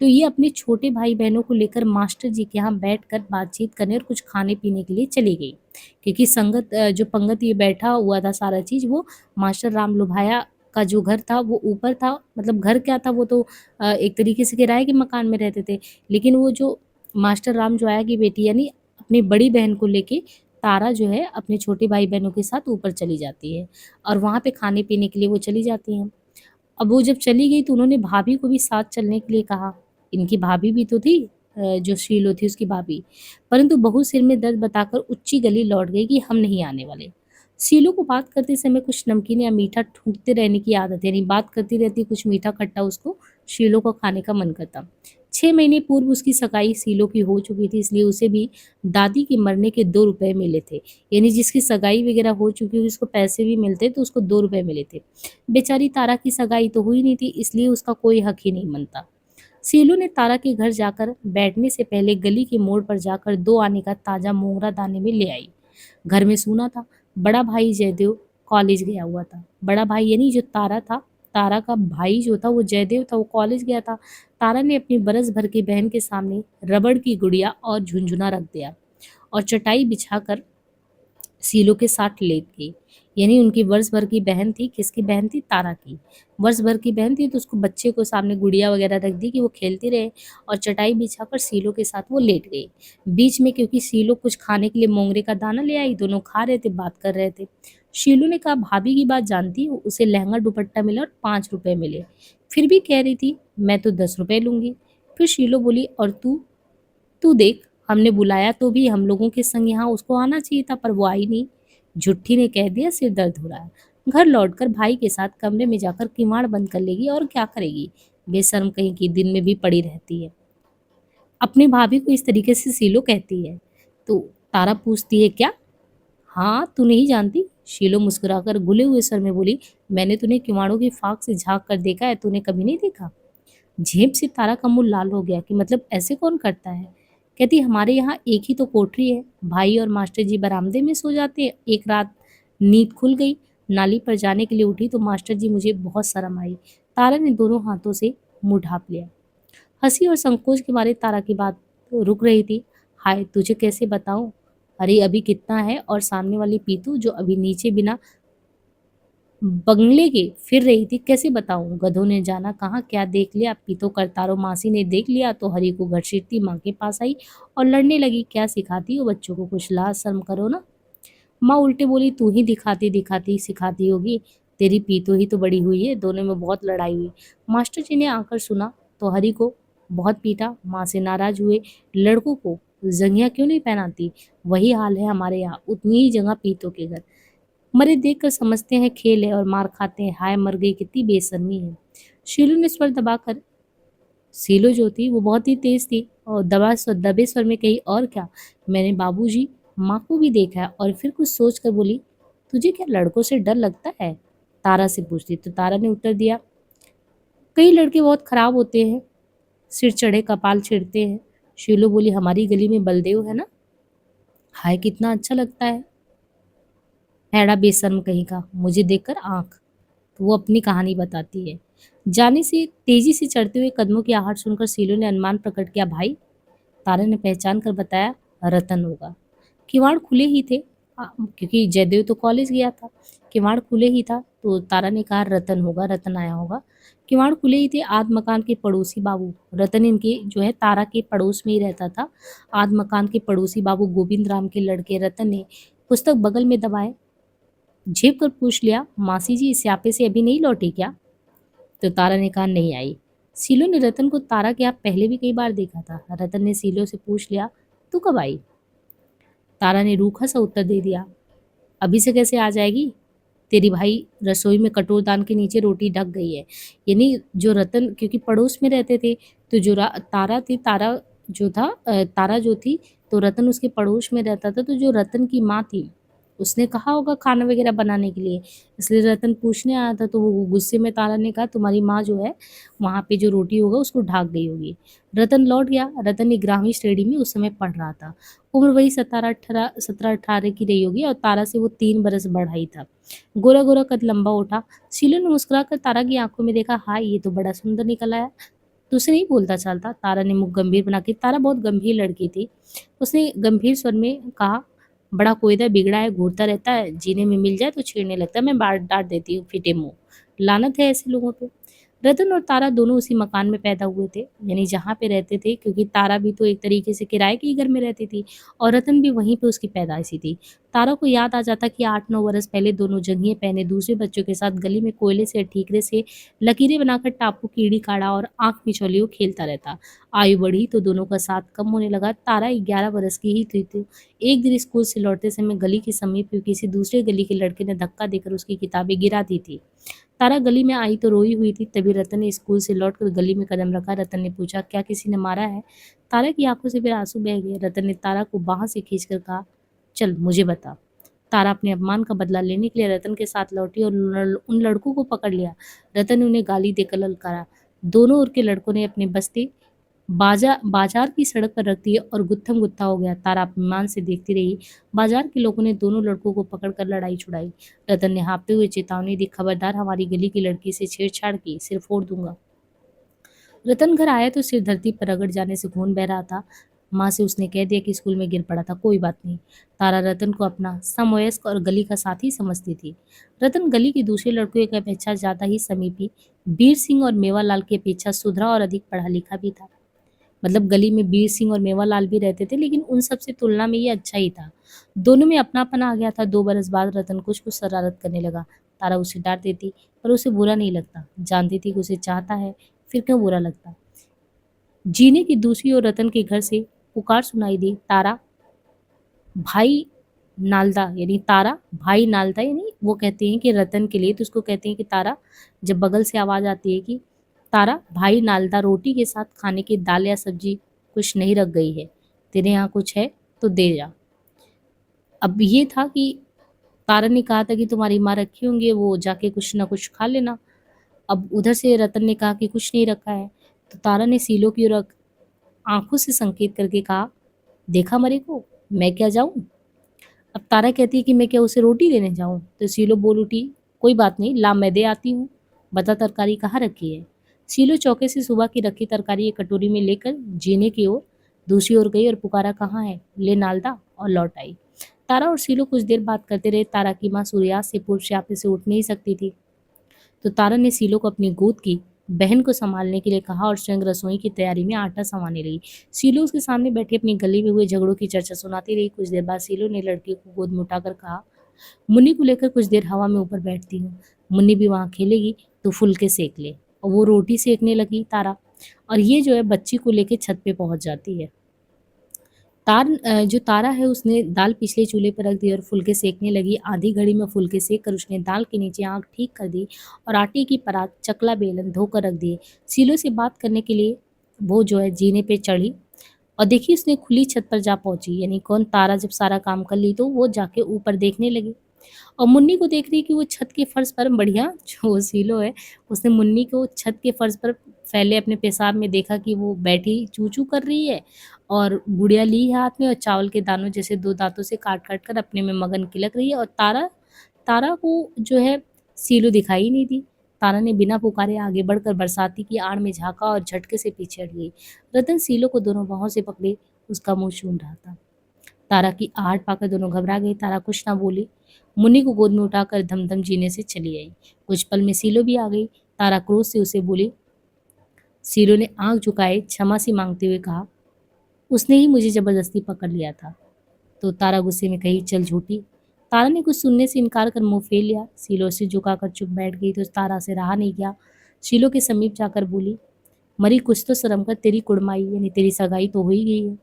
Speaker 1: तो ये अपने छोटे भाई बहनों को लेकर मास्टर जी के यहाँ बैठकर बातचीत करने और कुछ खाने पीने के लिए चली गई, क्योंकि संगत जो पंगत ये बैठा हुआ था सारा चीज वो मास्टर राम लुभाया का जो घर था वो ऊपर था, मतलब घर क्या था वो तो एक तरीके से किराए के मकान में रहते थे, लेकिन वो जो मास्टर राम जो आया की बेटी यानी अपनी बड़ी बहन को लेके तारा जो है अपने छोटे भाई बहनों के साथ ऊपर चली जाती है और वहाँ पे खाने पीने के लिए वो चली जाती हैं। अब वो जब चली गई तो उन्होंने भाभी को भी साथ चलने के लिए कहा। इनकी भाभी भी तो थी, जो शीलो थी उसकी भाभी, परंतु बहू सिर में दर्द बताकर उच्ची गली लौट गई कि हम नहीं आने वाले। शीलो को बात करते समय कुछ नमकीन या मीठा ठूंकते रहने की आदत है, यानी बात करती रहती, कुछ मीठा खट्टा उसको शीलो को खाने का मन करता। 6 महीने पूर्व उसकी सगाई शीलो की हो चुकी थी, इसलिए उसे भी दादी के मरने के 2 रुपए मिले थे, यानी जिसकी सगाई वगैरह हो चुकी हुई उसको पैसे भी मिलते तो उसको 2 रुपए मिले थे। बेचारी तारा की सगाई तो हुई नहीं थी, इसलिए उसका कोई हक ही नहीं बनता। सीलू ने तारा के घर जाकर बैठने से पहले गली के मोड़ पर जाकर 2 आने का ताजा मोंगरा दाने में ले आई। घर में सूना था। बड़ा भाई जयदेव कॉलेज गया हुआ था। बड़ा भाई यानी जो तारा था, तारा का भाई जो था वो जयदेव था, वो कॉलेज गया था। तारा ने अपनी बरस भर की बहन के सामने रबड़ की गुड़िया और झुंझुना रख दिया और चटाई बिछाकर सीलो के साथ लेट गई। यानी उनकी वर्ष भर की बहन थी, किसकी बहन थी, तारा की। वर्ष भर की बहन थी तो उसको बच्चे को सामने गुड़िया वगैरह रख दी कि वो खेलती रहे, और चटाई बिछाकर सीलो के साथ वो लेट गई। बीच में क्योंकि सीलो कुछ खाने के लिए मोंगरे का दाना ले आई, दोनों खा रहे थे, बात कर रहे थे। शीलू ने कहा भाभी की बात जानती हो, उसे लहंगा दुपट्टा मिला और 5 रुपए मिले, फिर भी कह रही थी मैं तो 10 रुपए लूंगी। फिर शीलो बोली और तू तू देख, हमने बुलाया तो भी हम लोगों के संग यहाँ उसको आना चाहिए था, पर वो आई नहीं। झुट्ठी ने कह दिया, सिर दर्द हो रहा है। घर लौटकर भाई के साथ कमरे में जाकर किवाड़ बंद कर लेगी और क्या करेगी, बेशर्म कहीं की, दिन में भी पड़ी रहती है। अपनी भाभी को इस तरीके से सीलो कहती है। तो तारा पूछती है क्या? हाँ, तू नहीं जानती? शीलो मुस्कुराकर घुले हुए स्वर में बोली, मैंने तूने किवाड़ों की फाक से झांक कर देखा है, तूने कभी नहीं देखा? झेप से तारा का मुंह लाल हो गया कि मतलब ऐसे कौन करता है। कहती हमारे यहाँ एक ही तो कोठरी है, भाई और मास्टर जी बरामदे में सो जाते हैं। एक रात नींद खुल गई, नाली पर जाने के लिए उठी तो मास्टर जी मुझे बहुत शर्म आई। तारा ने दोनों हाथों से मुंह ढांप लिया। हंसी और संकोच के मारे तारा की बात रुक रही थी। हाय तुझे कैसे बताऊं, अरे अभी कितना है, और सामने वाली पीतू जो अभी नीचे बिना बंगले के फिर रही थी, कैसे बताऊं, गधों ने जाना कहाँ क्या देख लिया। पीतो करतारो मासी ने देख लिया तो हरी को घसीटती माँ के पास आई और लड़ने लगी, क्या सिखाती हो बच्चों को, कुछ लाज शर्म करो ना। माँ उल्टे बोली, तू ही दिखाती दिखाती सिखाती होगी, तेरी पीतो ही तो बड़ी हुई है। दोनों में बहुत लड़ाई हुई। मास्टर जी ने आकर सुना तो हरी को बहुत पीटा। माँ से नाराज हुए, लड़कों को जंगिया क्यों नहीं पहनाती, वही हाल है हमारे यहाँ, उतनी ही जगह पीतो के घर। मरे देखकर समझते हैं खेल है और मार खाते हैं, हाय मर गई, कितनी बेशर्मी है। शीलू ने स्वर दबाकर, शीलो जो थी वो बहुत ही तेज थी, और दबे स्वर में कही, और क्या, मैंने बाबूजी माँ को भी देखा है। और फिर कुछ सोच कर बोली, तुझे क्या लड़कों से डर लगता है, तारा से पूछती। तो तारा ने उत्तर दिया, कई लड़के बहुत खराब होते हैं, सिर चढ़े कपाल छिड़ते हैं। शीलो बोली, हमारी गली में बलदेव है ना, हाय कितना अच्छा लगता है, हैड़ा बेशर्म कहीं का, मुझे देखकर आंख। तो वो अपनी कहानी बताती है। जाने से तेजी से चढ़ते हुए कदमों की आहट सुनकर सीलो ने अनुमान प्रकट किया, भाई। तारा ने पहचान कर बताया, रतन होगा। किवाड़ खुले ही थे, क्योंकि जयदेव तो कॉलेज गया था। किवाड़ खुले ही था तो तारा ने कहा, रतन होगा, रतन आया होगा। किवाड़ खुले ही थे। आध मकान के पड़ोसी बाबू रतन इनके जो है तारा के पड़ोस में ही रहता था। आध मकान के पड़ोसी बाबू गोविंद राम के लड़के रतन ने पुस्तक बगल में दबाए झेप कर पूछ लिया, मासी जी स्यापे से अभी नहीं लौटी क्या? तो तारा ने कहा, नहीं आई। सीलो ने रतन को तारा के यहाँ पहले भी कई बार देखा था। रतन ने सीलो से पूछ लिया, तू कब आई? तारा ने रूखा सा उत्तर दे दिया, अभी से कैसे आ जाएगी, तेरी भाई रसोई में कटोरदान के नीचे रोटी ढक गई है। यानी जो रतन, क्योंकि पड़ोस में रहते थे, तो जो तारा थी, तारा जो था तारा जो थी, तो रतन उसके पड़ोस में रहता था, तो जो रतन की माँ थी उसने कहा होगा खाना वगैरह बनाने के लिए, इसलिए रतन पूछने आया था। तो वो गुस्से में तारा ने कहा तुम्हारी माँ जो है वहाँ पे जो रोटी होगा उसको ढाक गई होगी। रतन लौट गया। रतन एक ग्रामीण श्रेणी में उस समय पढ़ रहा था। उम्र वही 17-18 की रही होगी और तारा से वो 3 बरस बड़ा ही था। गोरा गोरा कद लंबा उठा। शीलू ने मुस्कुराकर तारा की आंखों में देखा, हाय ये तो बड़ा सुंदर निकल आया। तो उसे नहीं बोलता चलता। तारा ने मुख गंभीर बना के, तारा बहुत गंभीर लड़की थी, उसने गंभीर स्वर में कहा, बड़ा कोयदा बिगड़ा है, घूरता रहता है, जीने में मिल जाए तो छेड़ने लगता है, मैं बार डांट देती हूँ फिटे मुंह। लानत है ऐसे लोगों पे। रतन और तारा दोनों उसी मकान में पैदा हुए थे, यानी जहाँ पे रहते थे, क्योंकि तारा भी तो एक तरीके से किराए के ही घर में रहती थी और रतन भी वहीं पे उसकी पैदाइशी थी। तारा को याद आ जाता कि 8-9 बरस पहले दोनों जंघिये पहने दूसरे बच्चों के साथ गली में कोयले से ठीकरे से लकीरें बनाकर टापू, कीड़ी काड़ा और आंख मिचौलियों खेलता रहता। आयु बढ़ी तो दोनों का साथ कम होने लगा। तारा 11 बरस की ही थी तो एक दिन स्कूल से लौटते समय गली के समीप किसी दूसरे गली के लड़के ने धक्का देकर उसकी किताबें गिरा दी थी। तारा गली में आई तो रोई हुई थी। तभी रतन ने स्कूल से लौटकर गली में कदम रखा। रतन ने पूछा, क्या किसी ने मारा है? तारा की आंखों से फिर आंसू बह गए। रतन ने तारा को बाह से खींचकर कहा, चल मुझे बता। तारा अपने अपमान का बदला लेने के लिए रतन के साथ लौटी और उन लड़कों को पकड़ लिया। रतन ने उन्हें गाली देकर ललकारा। दोनों ओर के लड़कों ने अपने बस्ते बाजार की सड़क पर रख दिए और गुत्थम गुत्था हो गया। तारा अपमान से देखती रही। बाजार के लोगों ने दोनों लड़कों को पकड़कर लड़ाई छुड़ाई। रतन ने हाँफते हुए चेतावनी दी, खबरदार हमारी गली की लड़की से छेड़छाड़ की, सिर फोड़ दूंगा। रतन घर आया तो सिर धरती पर रगड़ जाने से खून बह रहा था। माँ से उसने कह दिया कि स्कूल में गिर पड़ा था, कोई बात नहीं। तारा रतन को अपना समवयस्क और गली का साथी समझती थी। रतन गली के दूसरे लड़कों की अपेक्षा ज्यादा ही समीपी, बीर सिंह और मेवालाल की अपेक्षा सुधरा और अधिक पढ़ा लिखा भी था। मतलब गली में बीर सिंह और मेवालाल भी रहते थे, लेकिन उन सब से तुलना में ये अच्छा ही था। दोनों में अपनापन आ गया था। 2 बरस बाद रतन कुछ कुछ शरारत करने लगा। तारा उसे डांट देती, पर उसे बुरा नहीं लगता। जानती थी कि उसे चाहता है, फिर क्यों बुरा लगता। जीने की दूसरी ओर रतन के घर से पुकार सुनाई दी, तारा भाई नालदा। यानी तारा भाई नालदा, यानी वो कहते हैं कि रतन के लिए, तो उसको कहते हैं कि तारा। जब बगल से आवाज आती है कि तारा भाई नालदा, रोटी के साथ खाने की दाल या सब्जी कुछ नहीं रख गई है, तेरे यहाँ कुछ है तो दे जा। अब ये था कि तारा ने कहा था कि तुम्हारी माँ रखी होंगी, वो जाके कुछ ना कुछ खा लेना। अब उधर से रतन ने कहा कि कुछ नहीं रखा है। तो तारा ने सीलो की ओर आंखों से संकेत करके कहा, देखा मरे को, मैं क्या जाऊं? अब तारा कहती है कि मैं क्या उसे रोटी देने जाऊं? तो सीलो बोल उठी, कोई बात नहीं, ला मैं दे आती हूँ, बता तरकारी कहाँ रखी है। सीलो चौके से सुबह की रखी तरकारी एक कटोरी में लेकर जीने की ओर दूसरी ओर गई और पुकारा, कहाँ है, ले नालदा, और लौट आई। तारा और सीलो कुछ देर बात करते रहे। तारा की माँ सूर्यास्त से पूर्व श्यापे से उठ नहीं सकती थी, तो तारा ने सीलो को अपनी गोद की बहन को संभालने के लिए कहा और स्वयं रसोई की तैयारी में आटा संवारने लगी। सीलो उसके सामने बैठी अपनी गली में हुए झगड़ों की चर्चा सुनाती रही। कुछ देर बाद सीलो ने लड़की को गोद में उठाकर कहा, मुन्नी को लेकर कुछ देर हवा में ऊपर बैठती हूँ, मुन्नी भी वहाँ खेलेगी तो फुलके सेक ले। और वो रोटी सेकने लगी तारा, और ये जो है बच्ची को लेकर छत पे पहुंच जाती है। जो तारा है उसने दाल पिछले चूल्हे पर रख दी और फुलके सेकने लगी। आधी घड़ी में फुलके सेक कर उसने दाल के नीचे आग ठीक कर दी और आटे की परात, चकला, बेलन धोकर रख दिए। सीलो से बात करने के लिए वो जो है जीने पे चढ़ी और देखी उसने खुली छत पर जा पहुंची। यानी कौन, तारा जब सारा काम कर ली तो वो जाके ऊपर देखने लगी और मुन्नी को देख रही कि वो छत के फर्श पर, बढ़िया जो सीलो है उसने मुन्नी को छत के फर्श पर फैले अपने पेशाब में देखा कि वो बैठी चू चू कर रही है और गुड़िया ली है हाथ में और चावल के दानों जैसे 2 दांतों से काट काट कर अपने में मगन किलक रही है। और तारा तारा को जो है सीलो दिखाई नहीं दी। तारा ने बिना पुकारे आगे बढ़कर बरसाती की आड़ में झाँका और झटके से पीछे हट गई। रतन सीलो को दोनों बाहों से पकड़े उसका मुंह चूम रहा था। तारा की आहट पाकर दोनों घबरा गई। तारा कुछ ना बोली, मुन्नी को गोद में उठाकर धमधम जीने से चली आई। कुछ पल में सीलो भी आ गई। तारा क्रोध से उसे बोली। सीलो ने आंख झुकाए क्षमा सी मांगते हुए कहा, उसने ही मुझे जबरदस्ती पकड़ लिया था। तो तारा गुस्से में कही, चल झूठी। तारा ने कुछ सुनने से इनकार कर मुंह फेर लिया। सीलो से झुकाकर चुप बैठ गई तो तारा से रहा नहीं गया। शीलो के समीप जाकर बोली, मरी कुछ तो शर्म कर, तेरी कुड़माई यानी तेरी सगाई तो हो ही गई है,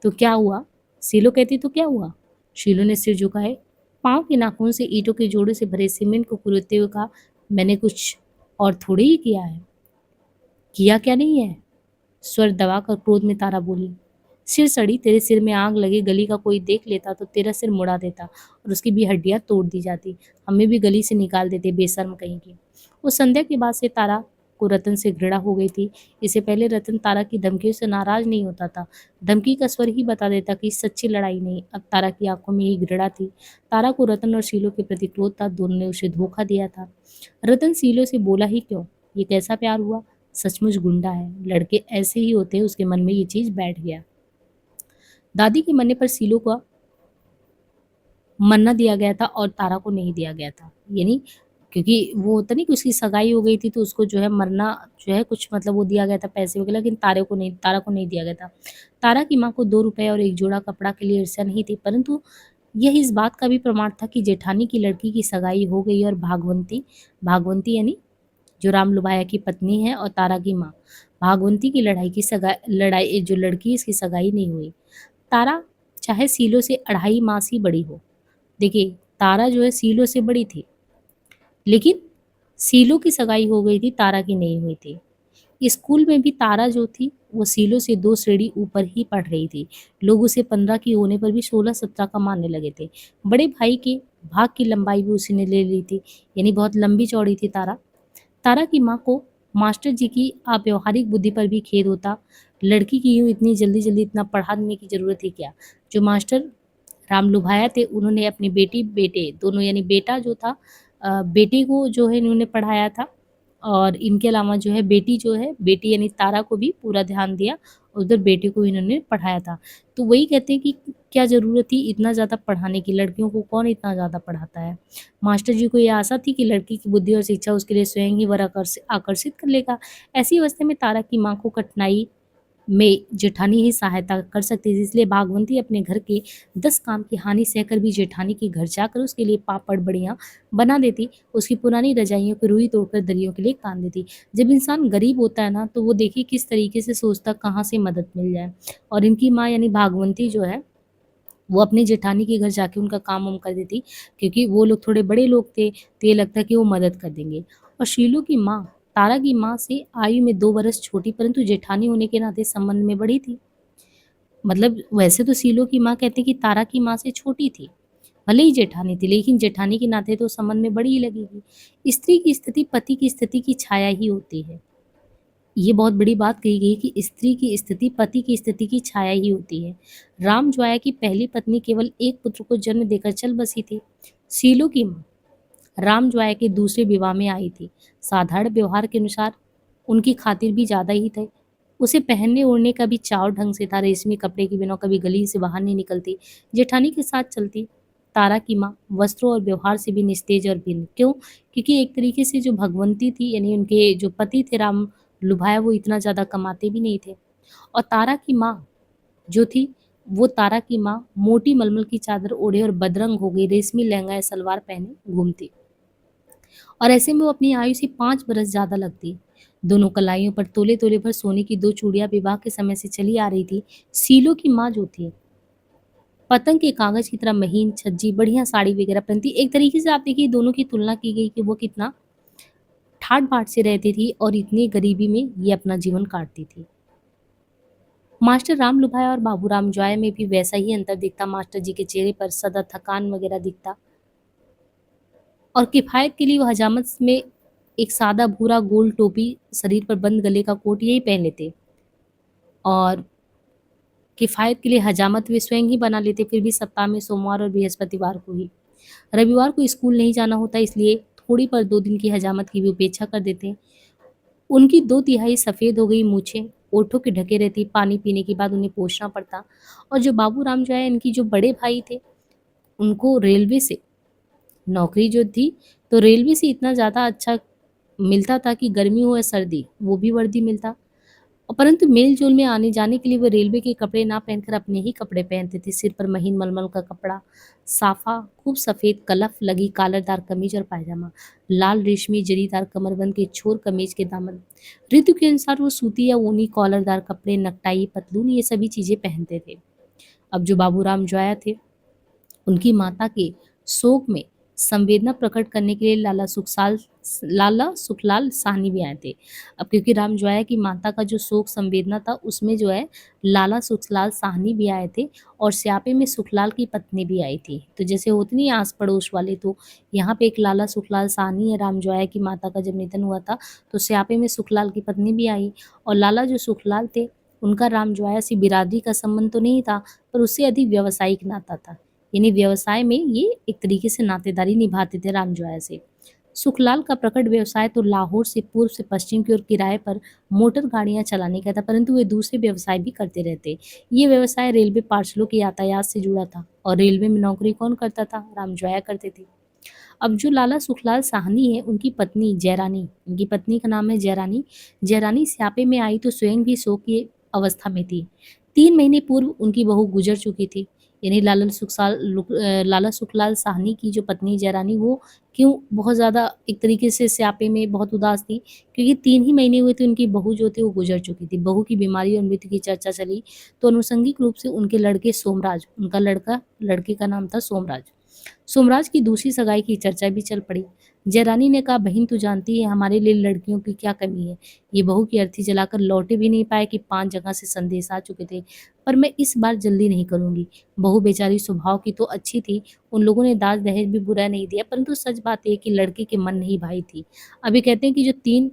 Speaker 1: तो क्या हुआ? शीलो कहती, तो क्या हुआ? शीलो ने सिर झुकाए, पाँव के नाखून से ईंटों के जोड़ों से भरे सीमेंट को कुरेदते हुए कहा, मैंने कुछ और थोड़ी ही किया है। किया क्या नहीं है? स्वर दबाकर क्रोध में तारा बोली। सिर सड़ी, तेरे सिर में आग लगे, गली का कोई देख लेता तो तेरा सिर मुड़ा देता और उसकी भी हड्डियां तोड़ दी जाती। हमें भी गली से निकाल देते, बेशर्म कहीं की। उस संध्या के बाद से तारा को रतन से घृणा हो गई थी। इससे पहले रतन तारा की धमकियों से नाराज नहीं होता था। धमकी का स्वर ही बता देता कि सच्ची लड़ाई नहीं। अब तारा की आंखों में ही घृणा थी। तारा को रतन और शीलो के प्रति क्रोध था। दोनों ने उसे धोखा दिया था। रतन शीलो से बोला ही क्यों? ये कैसा प्यार हुआ? सचमुच गुंडा है। लड़के ऐसे ही होते हैं। उसके मन में ये चीज बैठ गया। दादी के मरने पर शीलो को मन्ना दिया गया था और तारा को नहीं दिया गया था। यानी क्योंकि वो होता नहीं कि उसकी सगाई हो गई थी तो उसको जो है मरना जो है कुछ मतलब वो दिया गया था पैसे वगैरह, लेकिन तारा को नहीं दिया गया था। तारा की माँ को 2 रुपए और एक जोड़ा कपड़ा के लिए ईर्ष्या नहीं थी, परंतु यह इस बात का भी प्रमाण था कि जेठानी की लड़की की सगाई हो गई और भागवंती भागवंती यानी जो राम लुभाया की पत्नी है और तारा की माँ भागवंती की लड़ाई जो लड़की इसकी सगाई नहीं हुई। तारा चाहे सीलो से 2.5 मास ही बड़ी हो। देखिए, तारा जो है सीलो से बड़ी थी, लेकिन सीलो की सगाई हो गई थी, तारा की नहीं हुई थी। स्कूल में भी तारा जो थी वो सीलो से 2 श्रेणी ऊपर ही पढ़ रही थी। लोग उसे 15 की होने पर भी 16-17 का मानने लगे थे। बड़े भाई के भाग की लंबाई भी उसी ने ले ली थी, यानी बहुत लंबी चौड़ी थी तारा। तारा की माँ को मास्टर जी की अव्यावहारिक बुद्धि पर भी खेद होता। लड़की की यूँ इतनी जल्दी-जल्दी इतना पढ़ा देने की ज़रूरत थी क्या? जो मास्टर राम लुभाया थे उन्होंने अपनी बेटी बेटे दोनों यानी बेटा जो था बेटे को जो है इन्होंने पढ़ाया था और इनके अलावा जो है बेटी जो है बेटी यानी तारा को भी पूरा ध्यान दिया, उधर बेटे को इन्होंने पढ़ाया था। तो वही कहते हैं कि क्या ज़रूरत थी इतना ज़्यादा पढ़ाने की, लड़कियों को कौन इतना ज़्यादा पढ़ाता है। मास्टर जी को ये आशा थी कि लड़की की बुद्धि और शिक्षा उसके लिए स्वयं ही वर आकर्षित कर लेगा। ऐसी अवस्था में तारा की माँ को कठिनाई में जेठानी ही सहायता कर सकती थी, इसलिए भागवंती अपने घर के 10 काम की हानि सहकर भी जेठानी के घर जाकर उसके लिए पापड़ बड़ियाँ बना देती, उसकी पुरानी रजाइयों की रुई तोड़कर दरियों के लिए कान देती। जब इंसान गरीब होता है ना तो वो देखिए किस तरीके से सोचता कहाँ से मदद मिल जाए। और इनकी माँ यानी भागवंती जो है वो अपनी जेठानी के घर जाके उनका काम वाम कर देती, क्योंकि वो लोग थोड़े बड़े लोग थे तो ये लगता कि वो मदद कर देंगे। और शीलू की माँ तारा की माँ से आयु में 2 वर्ष छोटी, परंतु जेठानी होने के नाते संबंध में बड़ी थी। मतलब वैसे तो शीलो की माँ कहती कि तारा की माँ से छोटी थी, भले ही जेठानी थी, लेकिन जेठानी के नाते तो संबंध में बड़ी ही लगेगी। स्त्री की स्थिति पति की स्थिति की छाया ही होती है। ये बहुत बड़ी बात कही गई कि स्त्री की स्थिति पति की स्थिति की छाया ही होती है। राम ज्वाया की पहली पत्नी केवल एक पुत्र को जन्म देकर चल बसी थी। शीलो की माँ राम ज्वाया के दूसरे विवाह में आई थी। साधारण व्यवहार के अनुसार उनकी खातिर भी ज्यादा ही थे। उसे पहनने ओढ़ने का भी चाव ढंग से था। रेशमी कपड़े के बिना कभी गली से बाहर नहीं निकलती, जेठानी के साथ चलती। तारा की माँ वस्त्रों और व्यवहार से भी निस्तेज और भिन्न। क्यों? क्योंकि एक तरीके से जो भगवंती थी यानी उनके जो पति थे राम लुभाया, वो इतना ज्यादा कमाते भी नहीं थे। और तारा की माँ जो थी वो तारा की माँ मोटी मलमल की चादर ओढ़े और बदरंग हो गई रेशमी लहंगा या सलवार पहने घूमती, और ऐसे में वो अपनी आयु से 5 बरस ज्यादा लगती। दोनों कलाइयों पर तोले तोले भर सोने की 2 चूड़ियां विवाह के समय से चली आ रही थी। सीलो की माँ जो थी पतंग के कागज की तरह महीन छज्जी बढ़िया साड़ी वगैरह पहनती। एक तरीके से आप देखिए दोनों की तुलना की गई कि वो कितना ठाट बाट से रहती थी और इतनी गरीबी में ये अपना जीवन काटती थी। मास्टर राम लुभाया और बाबू राम जॉय में भी वैसा ही अंतर दिखता। मास्टर जी के चेहरे पर सदा थकान वगैरह दिखता और किफायत के लिए वो हजामत में एक सादा भूरा गोल टोपी, शरीर पर बंद गले का कोट यही पहन लेते और किफायत के लिए हजामत वे स्वयं ही बना लेते, फिर भी सप्ताह में सोमवार और बृहस्पतिवार को ही। रविवार को स्कूल नहीं जाना होता, इसलिए थोड़ी पर 2 दिन की हजामत की भी उपेक्षा कर देते। उनकी 2 तिहाई सफेद हो गई मूछें ओठों के ढके रहती। पानी पीने के बाद उन्हें पोंछना पड़ता। और जो बाबू राम जो है इनकी जो बड़े भाई थे उनको रेलवे से नौकरी जो थी, तो रेलवे से इतना ज़्यादा अच्छा मिलता था कि गर्मी हो या सर्दी वो भी वर्दी मिलता। और परंतु मेल जोल में आने जाने के लिए वो रेलवे के कपड़े ना पहनकर अपने ही कपड़े पहनते थे। सिर पर महीन मलमल का कपड़ा, साफा खूब सफेद कलफ लगी कालरदार कमीज और पायजामा, लाल रेशमी जरीदार कमरबंद के छोर कमीज के दामन। ऋतु के अनुसार वो सूती या ऊनी कॉलरदार कपड़े, नकटाई, पतलून ये सभी चीजें पहनते थे। अब जो बाबूराम जोया थे उनकी माता के शोक में संवेदना प्रकट करने के लिए लाला सुखलाल साहनी भी आए थे। अब क्योंकि राम जोया की माता का जो शोक संवेदना था उसमें जो है लाला सुखलाल साहनी भी आए थे और स्यापे में सुखलाल की पत्नी भी आई थी। तो जैसे होते नहीं आस पड़ोस वाले, तो यहाँ पे एक लाला सुखलाल साहनी है, राम जोया की माता का जब निधन हुआ था तो स्यापे में सुखलाल की पत्नी भी आई। और लाला जो सुखलाल थे उनका राम जोया से बिरादरी का संबंध तो नहीं था, पर उससे अधिक व्यावसायिक नाता था। यानी व्यवसाय में ये एक तरीके से नातेदारी निभाते थे राम जोया से। सुखलाल का प्रकट व्यवसाय तो लाहौर से पूर्व से पश्चिम की ओर किराए पर मोटर गाड़ियां चलाने का था, परंतु वे दूसरे व्यवसाय भी करते रहते। ये व्यवसाय रेलवे पार्सलों के यातायात से जुड़ा था और रेलवे में नौकरी कौन करता था? राम जोया करते थे। अब जो लाला सुखलाल साहनी है उनकी पत्नी जयरानी, उनकी पत्नी का नाम है जयरानी। जयरानी स्यापे में आई तो स्वयं भी शोक की अवस्था में थी। 3 महीने पूर्व उनकी बहू गुजर चुकी थी। यानी लाला सुखलाल साहनी की जो पत्नी जयरानी वो क्यों बहुत ज़्यादा एक तरीके से स्यापे में बहुत उदास थी, क्योंकि 3 ही महीने हुए थे उनकी बहू जो थी वो गुजर चुकी थी। बहू की बीमारी और मृत्यु की चर्चा चली तो अनुषंगिक रूप से उनके लड़के सोमराज, उनका लड़के का नाम था सोमराज। सोमराज की दूसरी सगाई की चर्चा भी चल पड़ी। जयरानी ने कहा, बहन तू जानती है हमारे लिए लड़कियों की क्या कमी है। ये बहू की अर्थी जलाकर लौटे भी नहीं पाए कि 5 जगह से संदेश आ चुके थे। पर मैं इस बार जल्दी नहीं करूंगी। बहू बेचारी स्वभाव की तो अच्छी थी, उन लोगों ने दाज दहेज भी बुरा नहीं दिया, परंतु सच बात है कि लड़के के मन नहीं भाई थी। अभी कहते हैं कि जो 3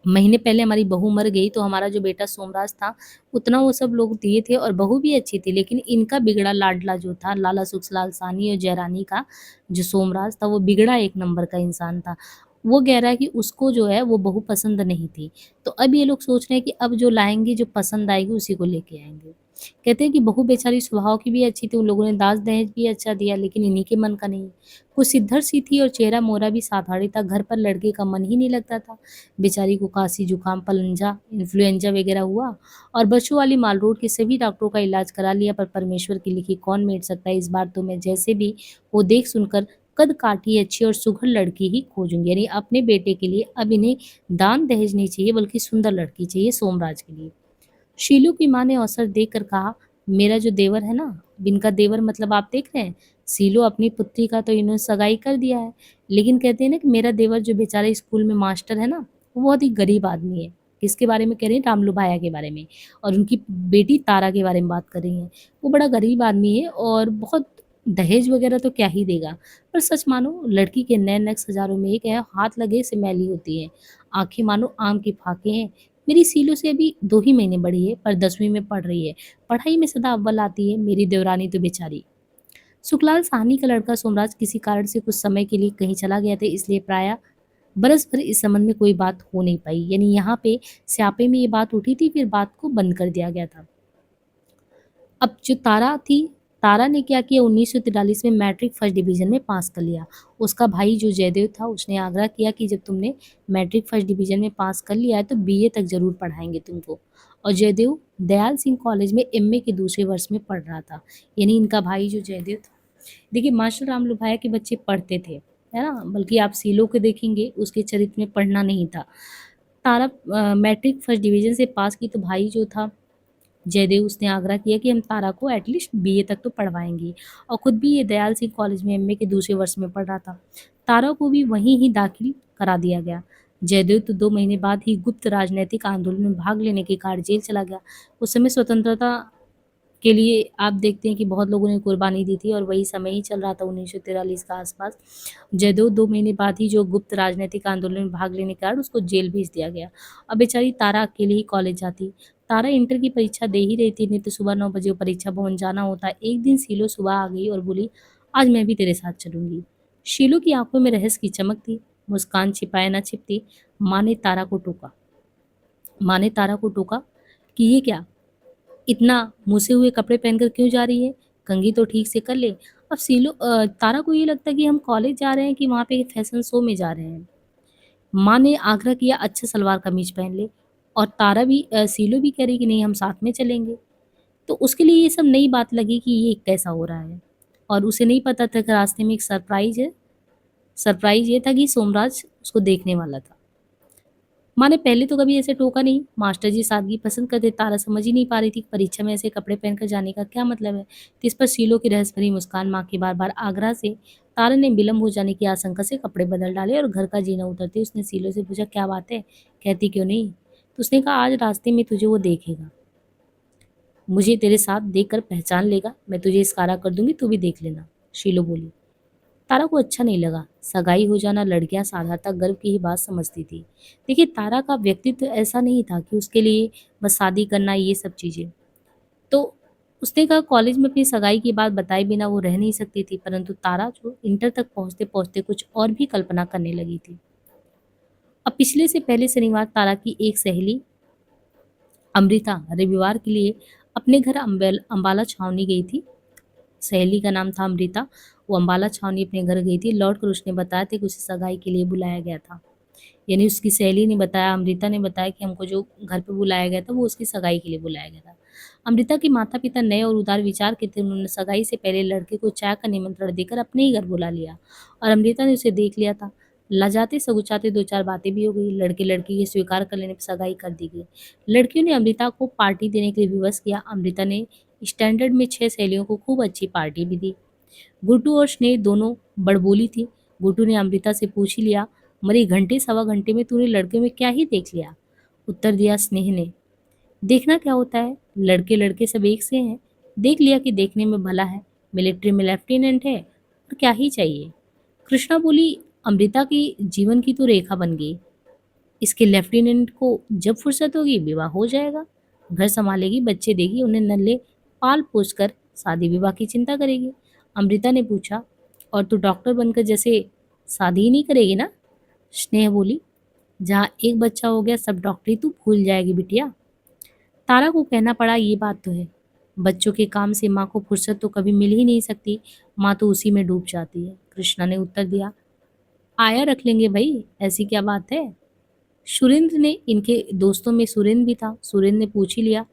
Speaker 1: महीने पहले हमारी बहू मर गई तो हमारा जो बेटा सोमराज था उतना वो सब लोग दिए थे और बहू भी अच्छी थी, लेकिन इनका बिगड़ा लाडला जो था लाला सुखलाल साहनी और जयरानी का जो सोमराज था वो बिगड़ा एक नंबर का इंसान था। वो कह रहा है कि उसको जो है वो बहू पसंद नहीं थी। तो अब ये लोग सोच रहे हैं कि अब जो लाएंगे जो पसंद आएगी उसी को लेके आएंगे। कहते हैं कि बहू बेचारी स्वभाव की भी अच्छी थी, उन लोगों ने दाज दहेज भी अच्छा दिया, लेकिन इन्हीं के मन का नहीं। कुछ सिद्धर सी थी और चेहरा मोरा भी साधारण था, घर पर लड़के का मन ही नहीं लगता था। बेचारी को खांसी जुकाम पलंजा इन्फ्लुएंजा वगैरह हुआ और बच्चों वाली माल रोड के सभी डॉक्टरों का इलाज करा लिया, पर परमेश्वर की लिखी कौन मेट सकता है। इस बार तो मैं जैसे भी वो देख सुनकर कद काठी अच्छी और सुघड़ लड़की ही खोजूंगी। यानी अपने बेटे के लिए अब इन्हें दान दहेज नहीं चाहिए बल्कि सुंदर लड़की चाहिए सोमराज के लिए। शीलू की माँ ने अवसर देखकर कहा, मेरा जो देवर है ना, इनका देवर मतलब आप देख रहे हैं, शीलू अपनी पुत्री का तो इन्होंने सगाई कर दिया है, लेकिन कहते हैं ना कि मेरा देवर जो बेचारा स्कूल में मास्टर है ना, वो बहुत ही गरीब आदमी है। किसके बारे में कह रही हैं? रामलू भाया के बारे में और उनकी बेटी तारा के बारे में बात कर रही हैं। वो बड़ा गरीब आदमी है और बहुत दहेज वगैरह तो क्या ही देगा। पर सच मानो लड़की के नए नक्श हजारों में एक है, हाथ लगे से मैली होती है, आंखें मानो आम की फाके हैं। मेरी सीलो से अभी 2 ही महीने बड़ी है, पर 10वीं में पढ़ रही है। पढ़ाई में सदा अव्वल आती है। मेरी देवरानी तो बेचारी। सुखलाल साहनी का लड़का सोमराज किसी कारण से कुछ समय के लिए कहीं चला गया था, इसलिए प्राय बरस भर इस संबंध में कोई बात हो नहीं पाई। यानी यहाँ पे स्यापे में ये बात उठी थी, फिर बात को बंद कर दिया गया था। अब जो तारा थी, तारा ने क्या किया, 1943 में मैट्रिक फर्स्ट डिवीजन में पास कर लिया। उसका भाई जो जयदेव था उसने आग्रह किया कि जब तुमने मैट्रिक फर्स्ट डिवीजन में पास कर लिया है तो बीए तक जरूर पढ़ाएंगे तुमको। और जयदेव दयाल सिंह कॉलेज में एमए के दूसरे वर्ष में पढ़ रहा था। यानी इनका भाई जो जयदेव था, देखिए मास्टर राम लोभाया के बच्चे पढ़ते थे, है ना, बल्कि आप सीलो के देखेंगे उसके चरित्र में पढ़ना नहीं था। तारा मैट्रिक फर्स्ट डिवीजन से पास की तो भाई जो था जयदेव, उसने आग्रह किया कि हम तारा को एटलीस्ट बीए तक तो पढ़वाएंगे। और खुद भी ये दयाल सिंह कॉलेज में एमए के दूसरे वर्ष में पढ़ रहा था। तारा को भी वहीं ही दाखिल करा दिया गया। जयदेव तो 2 महीने बाद ही गुप्त राजनीतिक आंदोलन में भाग लेने के कारण जेल चला गया। उस समय स्वतंत्रता के लिए आप देखते हैं कि बहुत लोगों ने कुर्बानी दी थी और वही समय ही चल रहा था 1943 का आसपास। जयदेव 2 महीने बाद ही जो गुप्त राजनीतिक आंदोलन में भाग लेने के कारण उसको जेल भेज दिया गया। अब बेचारी तारा अकेले ही कॉलेज जाती। तारा इंटर की परीक्षा दे ही रही थी, नहीं तो सुबह 9 बजे परीक्षा भवन जाना होता। एक दिन शीलो सुबह आ गई और बोली, आज मैं भी तेरे साथ चलूंगी। शीलो की आंखों में रहस्य की चमक थी, मुस्कान छिपाए न छिपती। माँ ने तारा को टोका माँ ने तारा को टोका कि ये क्या, इतना मुसे हुए कपड़े पहनकर क्यों जा रही है, कंघी तो ठीक से कर ले। अब तारा को ये लगता है कि हम कॉलेज जा रहे हैं कि वहाँ पे फैशन शो में जा रहे हैं। माँ ने आग्रह किया, अच्छा सलवार कमीज पहन ले। और सीलो भी कह रही कि नहीं हम साथ में चलेंगे। तो उसके लिए ये सब नई बात लगी कि ये कैसा हो रहा है। और उसे नहीं पता था कि रास्ते में एक सरप्राइज है। सरप्राइज ये था कि सोमराज उसको देखने वाला था। माँ ने पहले तो कभी ऐसे टोका नहीं। मास्टर जी सादगी पसंद करते। तारा समझ ही नहीं पा रही थी कि परीक्षा में ऐसे कपड़े पहनकर जाने का क्या मतलब है। तो इस पर शीलो की रहस्य भरी मुस्कान, माँ के बार बार आग्रह से तारा ने विलम्ब हो जाने की आशंका से कपड़े बदल डाले और घर का जीना उतरते उसने शीलो से पूछा, क्या बात है, कहती क्यों नहीं। तो उसने कहा, आज रास्ते में तुझे वो देखेगा, मुझे तेरे साथ देखकर पहचान लेगा, मैं तुझे इशारा कर दूंगी, तू भी देख लेना। शीलो बोली। तारा को अच्छा नहीं लगा। सगाई हो जाना लड़कियां साधारणतः गर्व की ही बात समझती थी। देखिए, तारा का व्यक्तित्व ऐसा नहीं था कि उसके लिए बस शादी करना ये सब चीजें। तो उसने कहा, कॉलेज में अपनी सगाई की बात बताए बिना वो रह नहीं सकती थी, परंतु तारा जो इंटर तक पहुंचते पहुंचते कुछ और भी कल्पना करने लगी थी। अब पिछले से पहले शनिवार तारा की एक सहेली अमृता रविवार के लिए अपने घर अम्बाला छावनी गई थी। सहेली का नाम था अमृता। वो अम्बाला छावनी अपने घर गई थी। लौटकर उसने बताया था कि उसे सगाई के लिए बुलाया गया था। यानी उसकी सहेली ने बताया, अमृता ने बताया कि हमको जो घर पे बुलाया गया था वो उसकी सगाई के लिए बुलाया गया था। अमृता के माता पिता नए और उदार विचार के थे। उन्होंने सगाई से पहले लड़के को चाय का निमंत्रण देकर अपने ही घर बुला लिया और अमृता ने उसे देख लिया था। लजाते सगुचाते दो चार बातें भी हो गई। लड़के लड़की के स्वीकार कर लेने पर सगाई कर दी गई। लड़कियों ने अमृता को पार्टी देने के लिए विवश किया। अमृता ने स्टैंडर्ड में 6 सहेलियों को खूब अच्छी पार्टी भी दी। गुड्डू और स्नेह दोनों बड़बोली थी। गुड्डू ने अमृता से पूछ ही लिया, मरी घंटे सवा घंटे में तूने लड़के में क्या ही देख लिया। उत्तर दिया स्नेह ने, देखना क्या होता है, लड़के लड़के सब एक से हैं। देख लिया कि देखने में भला है, मिलिट्री में लेफ्टिनेंट है, और क्या ही चाहिए। कृष्णा बोली, अमृता की जीवन की तो रेखा बन गई। इसके लेफ्टिनेंट को जब फुर्सत होगी विवाह हो जाएगा, घर संभालेगी, बच्चे देगी, उन्हें नल्ले पाल पोस कर शादी विवाह की चिंता करेगी। अमृता ने पूछा, और तू डॉक्टर बनकर जैसे शादी ही नहीं करेगी ना। स्नेह बोली, जहाँ एक बच्चा हो गया सब डॉक्टरी तू भूल जाएगी बिटिया। तारा को कहना पड़ा, ये बात तो है, बच्चों के काम से माँ को फुर्सत तो कभी मिल ही नहीं सकती, माँ तो उसी में डूब जाती है। कृष्णा ने उत्तर दिया, आया रख लेंगे भाई, ऐसी क्या बात है। सुरेंद्र ने, इनके दोस्तों में सुरेंद्र भी था, सुरेंद्र ने पूछ ही लिया,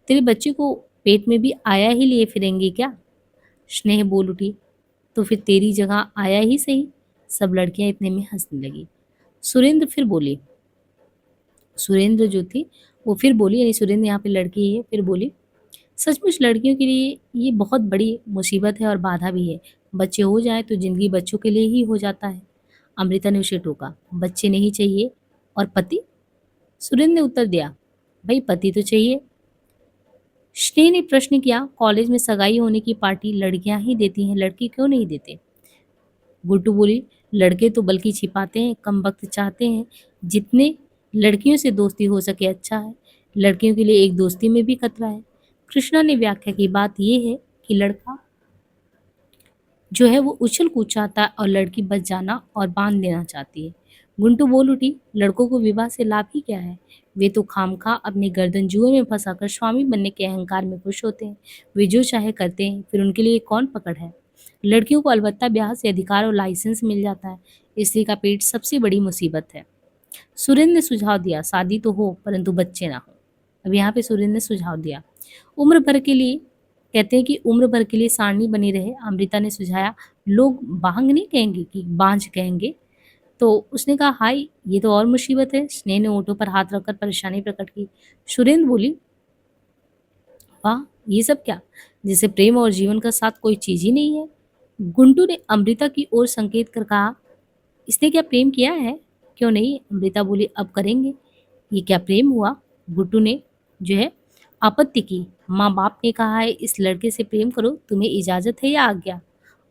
Speaker 1: तेरे बच्चे को पेट में भी आया ही लिए फिरेंगे क्या। स्नेह बोल उठी, तो फिर तेरी जगह आया ही सही। सब लड़कियां इतने में हंसने लगी। सुरेंद्र फिर बोली, सुरेंद्र जो थी वो फिर बोली, यानी सुरेंद्र यहाँ पे लड़की ही है, फिर बोली, सचमुच लड़कियों के लिए ये बहुत बड़ी मुसीबत है और बाधा भी है। बच्चे हो जाए तो जिंदगी बच्चों के लिए ही हो जाता है। अमृता ने उसे टोका, बच्चे नहीं चाहिए और पति। सुरेंद्र ने उत्तर दिया, भाई पति तो चाहिए। श्रेय ने प्रश्न किया, कॉलेज में सगाई होने की पार्टी लड़कियां ही देती हैं, लड़की क्यों नहीं देते। गुड्डू बोली, लड़के तो बल्कि छिपाते हैं, कम वक्त चाहते हैं, जितने लड़कियों से दोस्ती हो सके अच्छा है, लड़कियों के लिए एक दोस्ती में भी खतरा है। कृष्णा ने व्याख्या की, बात यह है कि लड़का जो है वो उछल कूद चाहता है और लड़की बच जाना और बांध देना चाहती है। गुंटू बोल उठी, लड़कों को विवाह से लाभ ही क्या है, वे तो खामखा अपने गर्दन जुए में फंसाकर स्वामी बनने के अहंकार में खुश होते हैं, वे जो चाहे करते हैं, फिर उनके लिए कौन पकड़ है। लड़कियों को अलबत्ता ब्याह से अधिकार और लाइसेंस मिल जाता है, स्त्री का पेट सबसे बड़ी मुसीबत है। सुरेंद्र ने सुझाव दिया, शादी तो हो परंतु बच्चे ना हो। अब यहाँ पे सुरेंद्र ने सुझाव दिया, उम्र भर के लिए, कहते हैं कि उम्र भर के लिए सारणी बनी रहे। अमृता ने सुझाया, लोग बांग नहीं कहेंगे कि बांझ कहेंगे। तो उसने कहा, हाय ये तो और मुसीबत है। स्नेह ने ओठों पर हाथ रखकर परेशानी प्रकट की। सुरेंद्र बोली, वाह ये सब क्या, जैसे प्रेम और जीवन का साथ कोई चीज ही नहीं है। गुंटू ने अमृता की ओर संकेत कर कहा, इसने क्या प्रेम किया है। क्यों नहीं, अमृता बोली, अब करेंगे। ये क्या प्रेम हुआ, गुड्डू ने जो है आपत्ति की। माँ बाप ने कहा है इस लड़के से प्रेम करो, तुम्हें इजाजत है या आज्ञा,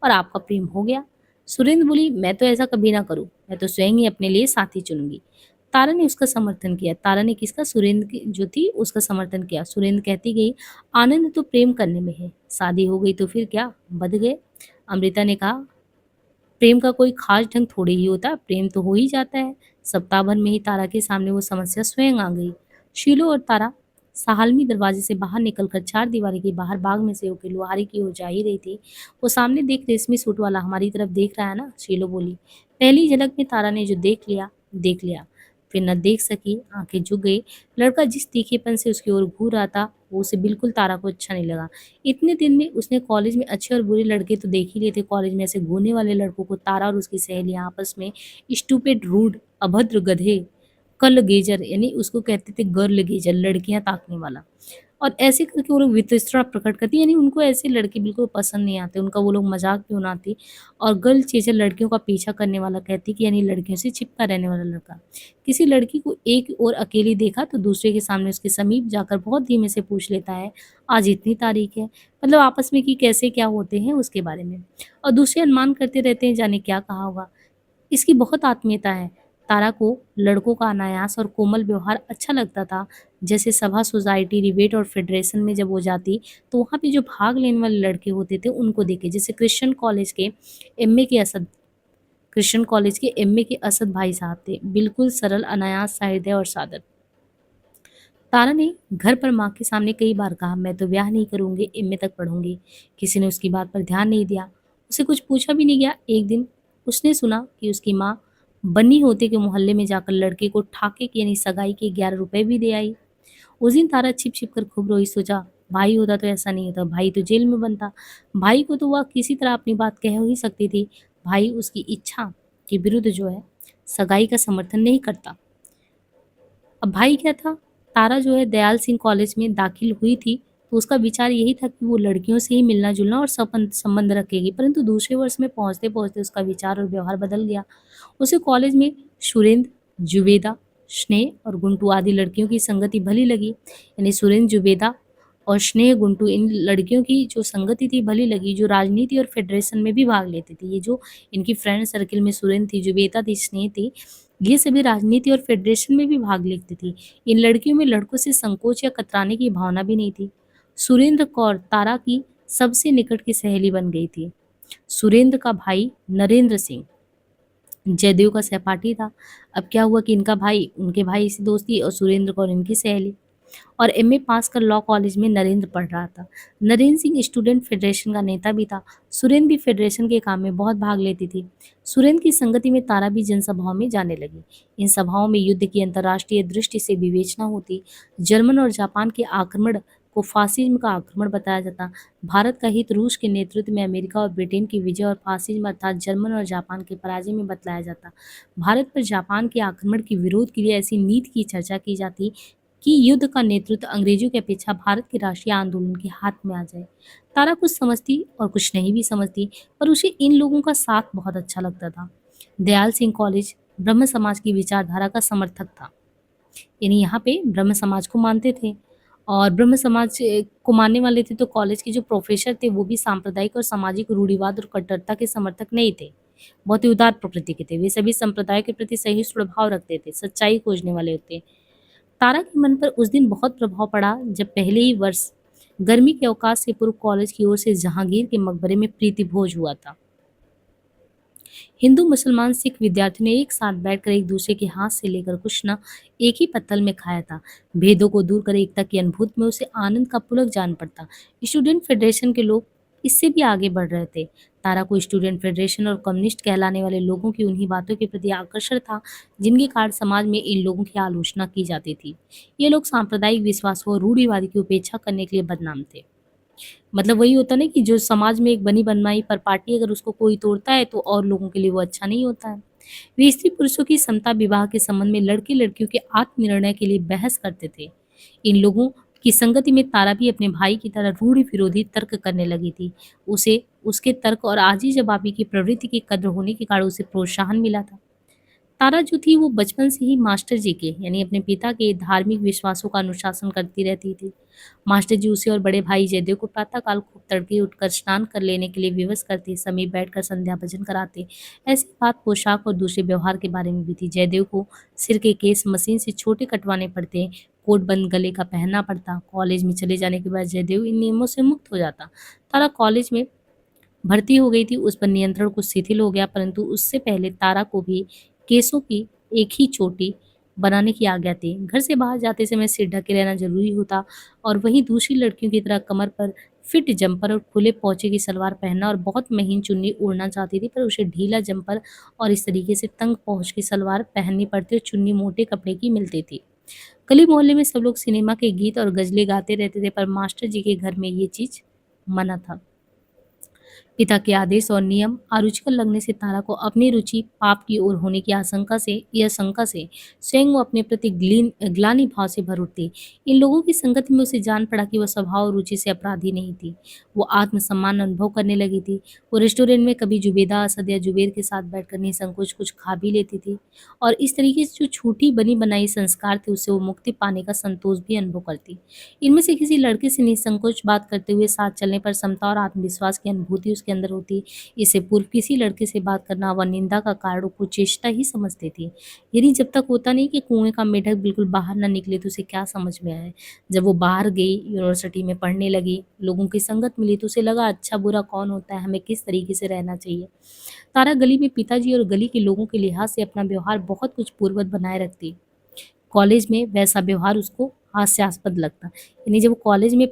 Speaker 1: और आपका प्रेम हो गया। सुरेंद्र बोली, मैं तो ऐसा कभी ना करूं, मैं तो स्वयं ही अपने लिए साथी चुनूंगी। तारा ने उसका समर्थन किया। तारा ने किसका, सुरेंद्र की जो थी उसका समर्थन किया। सुरेंद्र कहती गई, आनंद तो प्रेम करने में है, शादी हो गई तो फिर क्या, बध गए। अमृता ने कहा, प्रेम का कोई खास ढंग थोड़ी ही होता, प्रेम तो हो ही जाता है। सप्ताह भर में ही तारा के सामने वो समस्या स्वयं आ गई। शीलो और तारा साहलमी दरवाजे से बाहर निकलकर चार दीवारी के बाहर बाग में से होकर लोहारी की ओर जा ही रही थी। वो सामने देख, रेशमी सूट वाला हमारी तरफ देख रहा है ना, शीलो बोली। पहली झलक में तारा ने जो देख लिया, फिर न देख सकी, आंखें झुक गई। लड़का जिस तीखेपन से उसकी ओर घूर रहा था वो उसे बिल्कुल तारा को अच्छा नहीं लगा। इतने दिन में उसने कॉलेज में अच्छे और बुरे लड़के तो देख ही लिए थे, कॉलेज में ऐसे घूरने वाले लड़कों को तारा और उसकी सहेलियां आपस में स्टूपिड, रूड, अभद्र, गधे, कल गेजर यानी उसको कहते थे गर्ल गेजर, लड़कियाँ ताकने वाला। और ऐसे करके वो लोग वितृष्णा प्रकट करती है, यानी उनको ऐसे लड़के बिल्कुल पसंद नहीं आते, उनका वो लोग मज़ाक भी उड़ाती। और गर्ल चेज़र लड़कियों का पीछा करने वाला कहती कि यानी लड़कियों से चिपका रहने वाला लड़का। किसी लड़की को एक ओर अकेली देखा तो दूसरे के सामने उसके समीप जाकर बहुत धीमे से पूछ लेता है, आज इतनी तारीख है? मतलब आपस में कि कैसे क्या होते हैं उसके बारे में। और दूसरे अनुमान करते रहते हैं जाने क्या कहा होगा। इसकी बहुत आत्मीयता है। तारा को लड़कों का अनायास और कोमल व्यवहार अच्छा लगता था। जैसे सभा, सोसाइटी, डिबेट और फेडरेशन में जब वो जाती, तो वहाँ पे जो भाग लेने वाले लड़के होते थे, उनको देख के जैसे क्रिश्चियन कॉलेज के एमए के असद भाई साहब थे। बिल्कुल सरल, अनायास, सहृदय और सादर। तारा ने घर पर माँ के सामने कई बार कहा, मैं तो ब्याह नहीं करूँगी, एमए तक पढ़ूँगी। किसी ने उसकी बात पर ध्यान नहीं दिया। उसे कुछ पूछा भी नहीं गया। एक दिन उसने सुना कि उसकी माँ बन्नी होते के मोहल्ले में जाकर लड़के को ठाके की यानी सगाई के 11 रुपए भी दे आई। उस दिन तारा छिप-छिप कर खूब रोई। सोचा, भाई होता तो ऐसा नहीं होता, भाई तो जेल में बनता। भाई को तो वह किसी तरह अपनी बात कह ही सकती थी। भाई उसकी इच्छा के विरुद्ध जो है, सगाई का समर्थन नहीं करता। अब भाई क्या था, तारा जो है दयाल सिंह कॉलेज में दाखिल हुई थी, तो उसका विचार यही था कि वो लड़कियों से ही मिलना-जुलना और संबंध रखेगी। परंतु दूसरे वर्ष में पहुँचते-पहुँचते उसका विचार और व्यवहार बदल गया। उसे कॉलेज में सुरेंद्र, जुबेदा, स्नेह और गुंटू आदि लड़कियों की संगति भली लगी। यानी सुरेंद्र, जुबेदा और स्नेह, गुंटू इन लड़कियों की जो संगति थी भली लगी, जो राजनीति और फेडरेशन में भी भाग लेती थी। ये जो इनकी फ्रेंड सर्किल में सुरेंद्र थी, जुबेदा थी, स्नेह थी, ये सभी राजनीति और फेडरेशन में भी भाग लेती थी। इन लड़कियों में लड़कों से संकोच या कतराने की भावना भी नहीं थी। सुरेंद्र कौर तारा की सबसे निकट की सहेली बन गई थी। सुरेंद्र का भाई नरेंद्र सिंह जयदेव का सहपाठी था। अब क्या हुआ कि इनका भाई उनके भाई से दोस्ती और सुरेंद्र कौर इनकी सहेली। और एमए पास कर लॉ कॉलेज में नरेंद्र पढ़ रहा था। नरेंद्र सिंह स्टूडेंट फेडरेशन का नेता भी था। सुरेंद्र भी फेडरेशन के काम में बहुत भाग लेती थी। सुरेंद्र की संगति में तारा भी जनसभाओं में जाने लगी। इन सभाओं में युद्ध की अंतर्राष्ट्रीय दृष्टि से विवेचना होती। जर्मन और जापान के आक्रमण को फासिज्म का आक्रमण बताया जाता। भारत का हित रूस के नेतृत्व में अमेरिका और ब्रिटेन की विजय और फासिज्म अर्थात जर्मन और जापान के पराजय में बतलाया जाता। भारत पर जापान के आक्रमण के विरोध के लिए ऐसी नीति की चर्चा की जाती कि युद्ध का नेतृत्व अंग्रेजों की अपेक्षा भारत के राष्ट्रीय आंदोलन के हाथ में आ जाए। तारा कुछ समझती और कुछ नहीं भी समझती, पर उसे इन लोगों का साथ बहुत अच्छा लगता था। दयाल सिंह कॉलेज ब्रह्म समाज की विचारधारा का समर्थक था। यानी यहाँ पे ब्रह्म समाज को मानते थे और ब्रह्म समाज को मानने वाले थे, तो कॉलेज के जो प्रोफेसर थे वो भी सांप्रदायिक और सामाजिक रूढ़िवाद और कट्टरता के समर्थक नहीं थे। बहुत ही उदार प्रकृति के थे। वे सभी संप्रदाय के प्रति सही स्वभाव रखते थे, सच्चाई खोजने वाले होते। तारा के मन पर उस दिन बहुत प्रभाव पड़ा जब पहले ही वर्ष गर्मी के अवकाश से पूर्व कॉलेज की ओर से जहांगीर के मकबरे में प्रीति भोज हुआ था। हिंदू, मुसलमान, सिख विद्यार्थियों ने एक साथ बैठकर एक दूसरे के हाथ से लेकर कुछ न एक ही पत्तल में खाया था। भेदों को दूर कर एकता की अनुभूति में उसे आनंद का पुलक जान पड़ता। स्टूडेंट फेडरेशन के लोग इससे भी आगे बढ़ रहे थे। तारा को स्टूडेंट फेडरेशन और कम्युनिस्ट कहलाने वाले लोगों की उन्हीं बातों के प्रति आकर्षण था जिनके कारण समाज में इन लोगों की आलोचना की जाती थी। ये लोग सांप्रदायिक विश्वासों और रूढ़िवाद की उपेक्षा करने के लिए बदनाम थे। मतलब वही होता है ना कि जो समाज में एक बनी बनमाई पर पार्टी अगर उसको कोई तोड़ता है तो और लोगों के लिए वो अच्छा नहीं होता है। वे स्त्री पुरुषों की समता विवाह के संबंध में लड़के लड़कियों के आत्मनिर्णय के लिए बहस करते थे। इन लोगों की संगति में तारा भी अपने भाई की तरह रूढ़ि विरोधी तर्क करने लगी थी। उसे उसके तर्क और आजी जवाबी की प्रवृत्ति की कद्र होने के कारण उसे प्रोत्साहन मिला था। तारा जो थी वो बचपन से ही मास्टर जी के यानी अपने पिता के धार्मिक विश्वासों का अनुशासन करती रहती थी। मास्टर जी उसे और बड़े भाई जयदेव को प्रातःकाल खूब तड़के उठकर स्नान कर लेने के लिए विवश करते, समीप बैठकर संध्या भजन कराते। ऐसी बात पोशाक और दूसरे व्यवहार के बारे में भी थी। जयदेव को सिर के केस मशीन से छोटे कटवाने पड़ते, कोट बंद गले का पहनना पड़ता। कॉलेज में चले जाने के बाद जयदेव इन नियमों से मुक्त हो जाता। तारा कॉलेज में भर्ती हो गई थी, उस पर नियंत्रण कुछ शिथिल हो गया, परंतु उससे पहले तारा को भी केसों की एक ही चोटी बनाने की आज्ञा थी। घर से बाहर जाते समय सिर ढके रहना जरूरी होता और वहीं दूसरी लड़कियों की तरह कमर पर फिट जंपर और खुले पोंचे की सलवार पहनना और बहुत महीन चुन्नी ओढ़ना चाहती थी, पर उसे ढीला जंपर और इस तरीके से तंग पहुंच की सलवार पहननी पड़ती और चुन्नी मोटे कपड़े की मिलती थी। गली मोहल्ले में सब लोग सिनेमा के गीत और गजलें गाते रहते थे, पर मास्टर जी के घर में ये चीज मना था। पिता के आदेश और नियम अरुचिकर लगने से तारा को अपनी रुचि पाप की ओर होने की आशंका से या शंका से स्वयं वो अपने प्रति ग्लानि भाव से भर उठती। इन लोगों की संगति में उसे जान पड़ा कि वह स्वभाव और रुचि से अपराधी नहीं थी। वो आत्मसम्मान अनुभव करने लगी थी। वो रेस्टोरेंट में कभी जुबेदा असद या जुबेर के साथ बैठकर निसंकोच कुछ खा भी लेती थी और इस तरीके से जो छूटी बनी बनाई संस्कार थे उससे वो मुक्ति पाने का संतोष भी अनुभव करती। इनमें से किसी लड़के से निसंकोच बात करते हुए साथ चलने पर समता और आत्मविश्वास की अनुभूति उसके अंदर होती। इससे पूर्व किसी लड़के से बात करना वह निंदा का कारण कुचेष्टा ही समझती थी। यानी जब तक होता नहीं कि कुएं का मेढक बिल्कुल बाहर ना निकले तो उसे क्या समझ में आए। जब वो बाहर गई, यूनिवर्सिटी में पढ़ने लगी, लोगों की संगत मिली तो उसे लगा अच्छा बुरा कौन होता है, हमें किस तरीके से रहना चाहिए। तारा गली में पिताजी और गली के लोगों के लिहाज से अपना व्यवहार बहुत कुछ पूर्ववत बनाए रखती। कॉलेज में वैसा व्यवहार उसको हास्यास्पद लगता। यानी जब वो कॉलेज में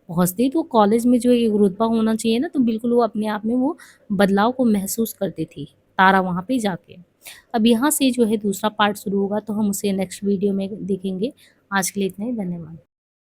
Speaker 1: पहुँचती तो कॉलेज में जो एक रुतबा होना चाहिए ना, तो बिल्कुल वो अपने आप में वो बदलाव को महसूस करती थी, तारा वहाँ पे जाके। अब यहाँ से जो है दूसरा पार्ट शुरू होगा तो हम उसे नेक्स्ट वीडियो में देखेंगे। आज के लिए इतना ही, धन्यवाद।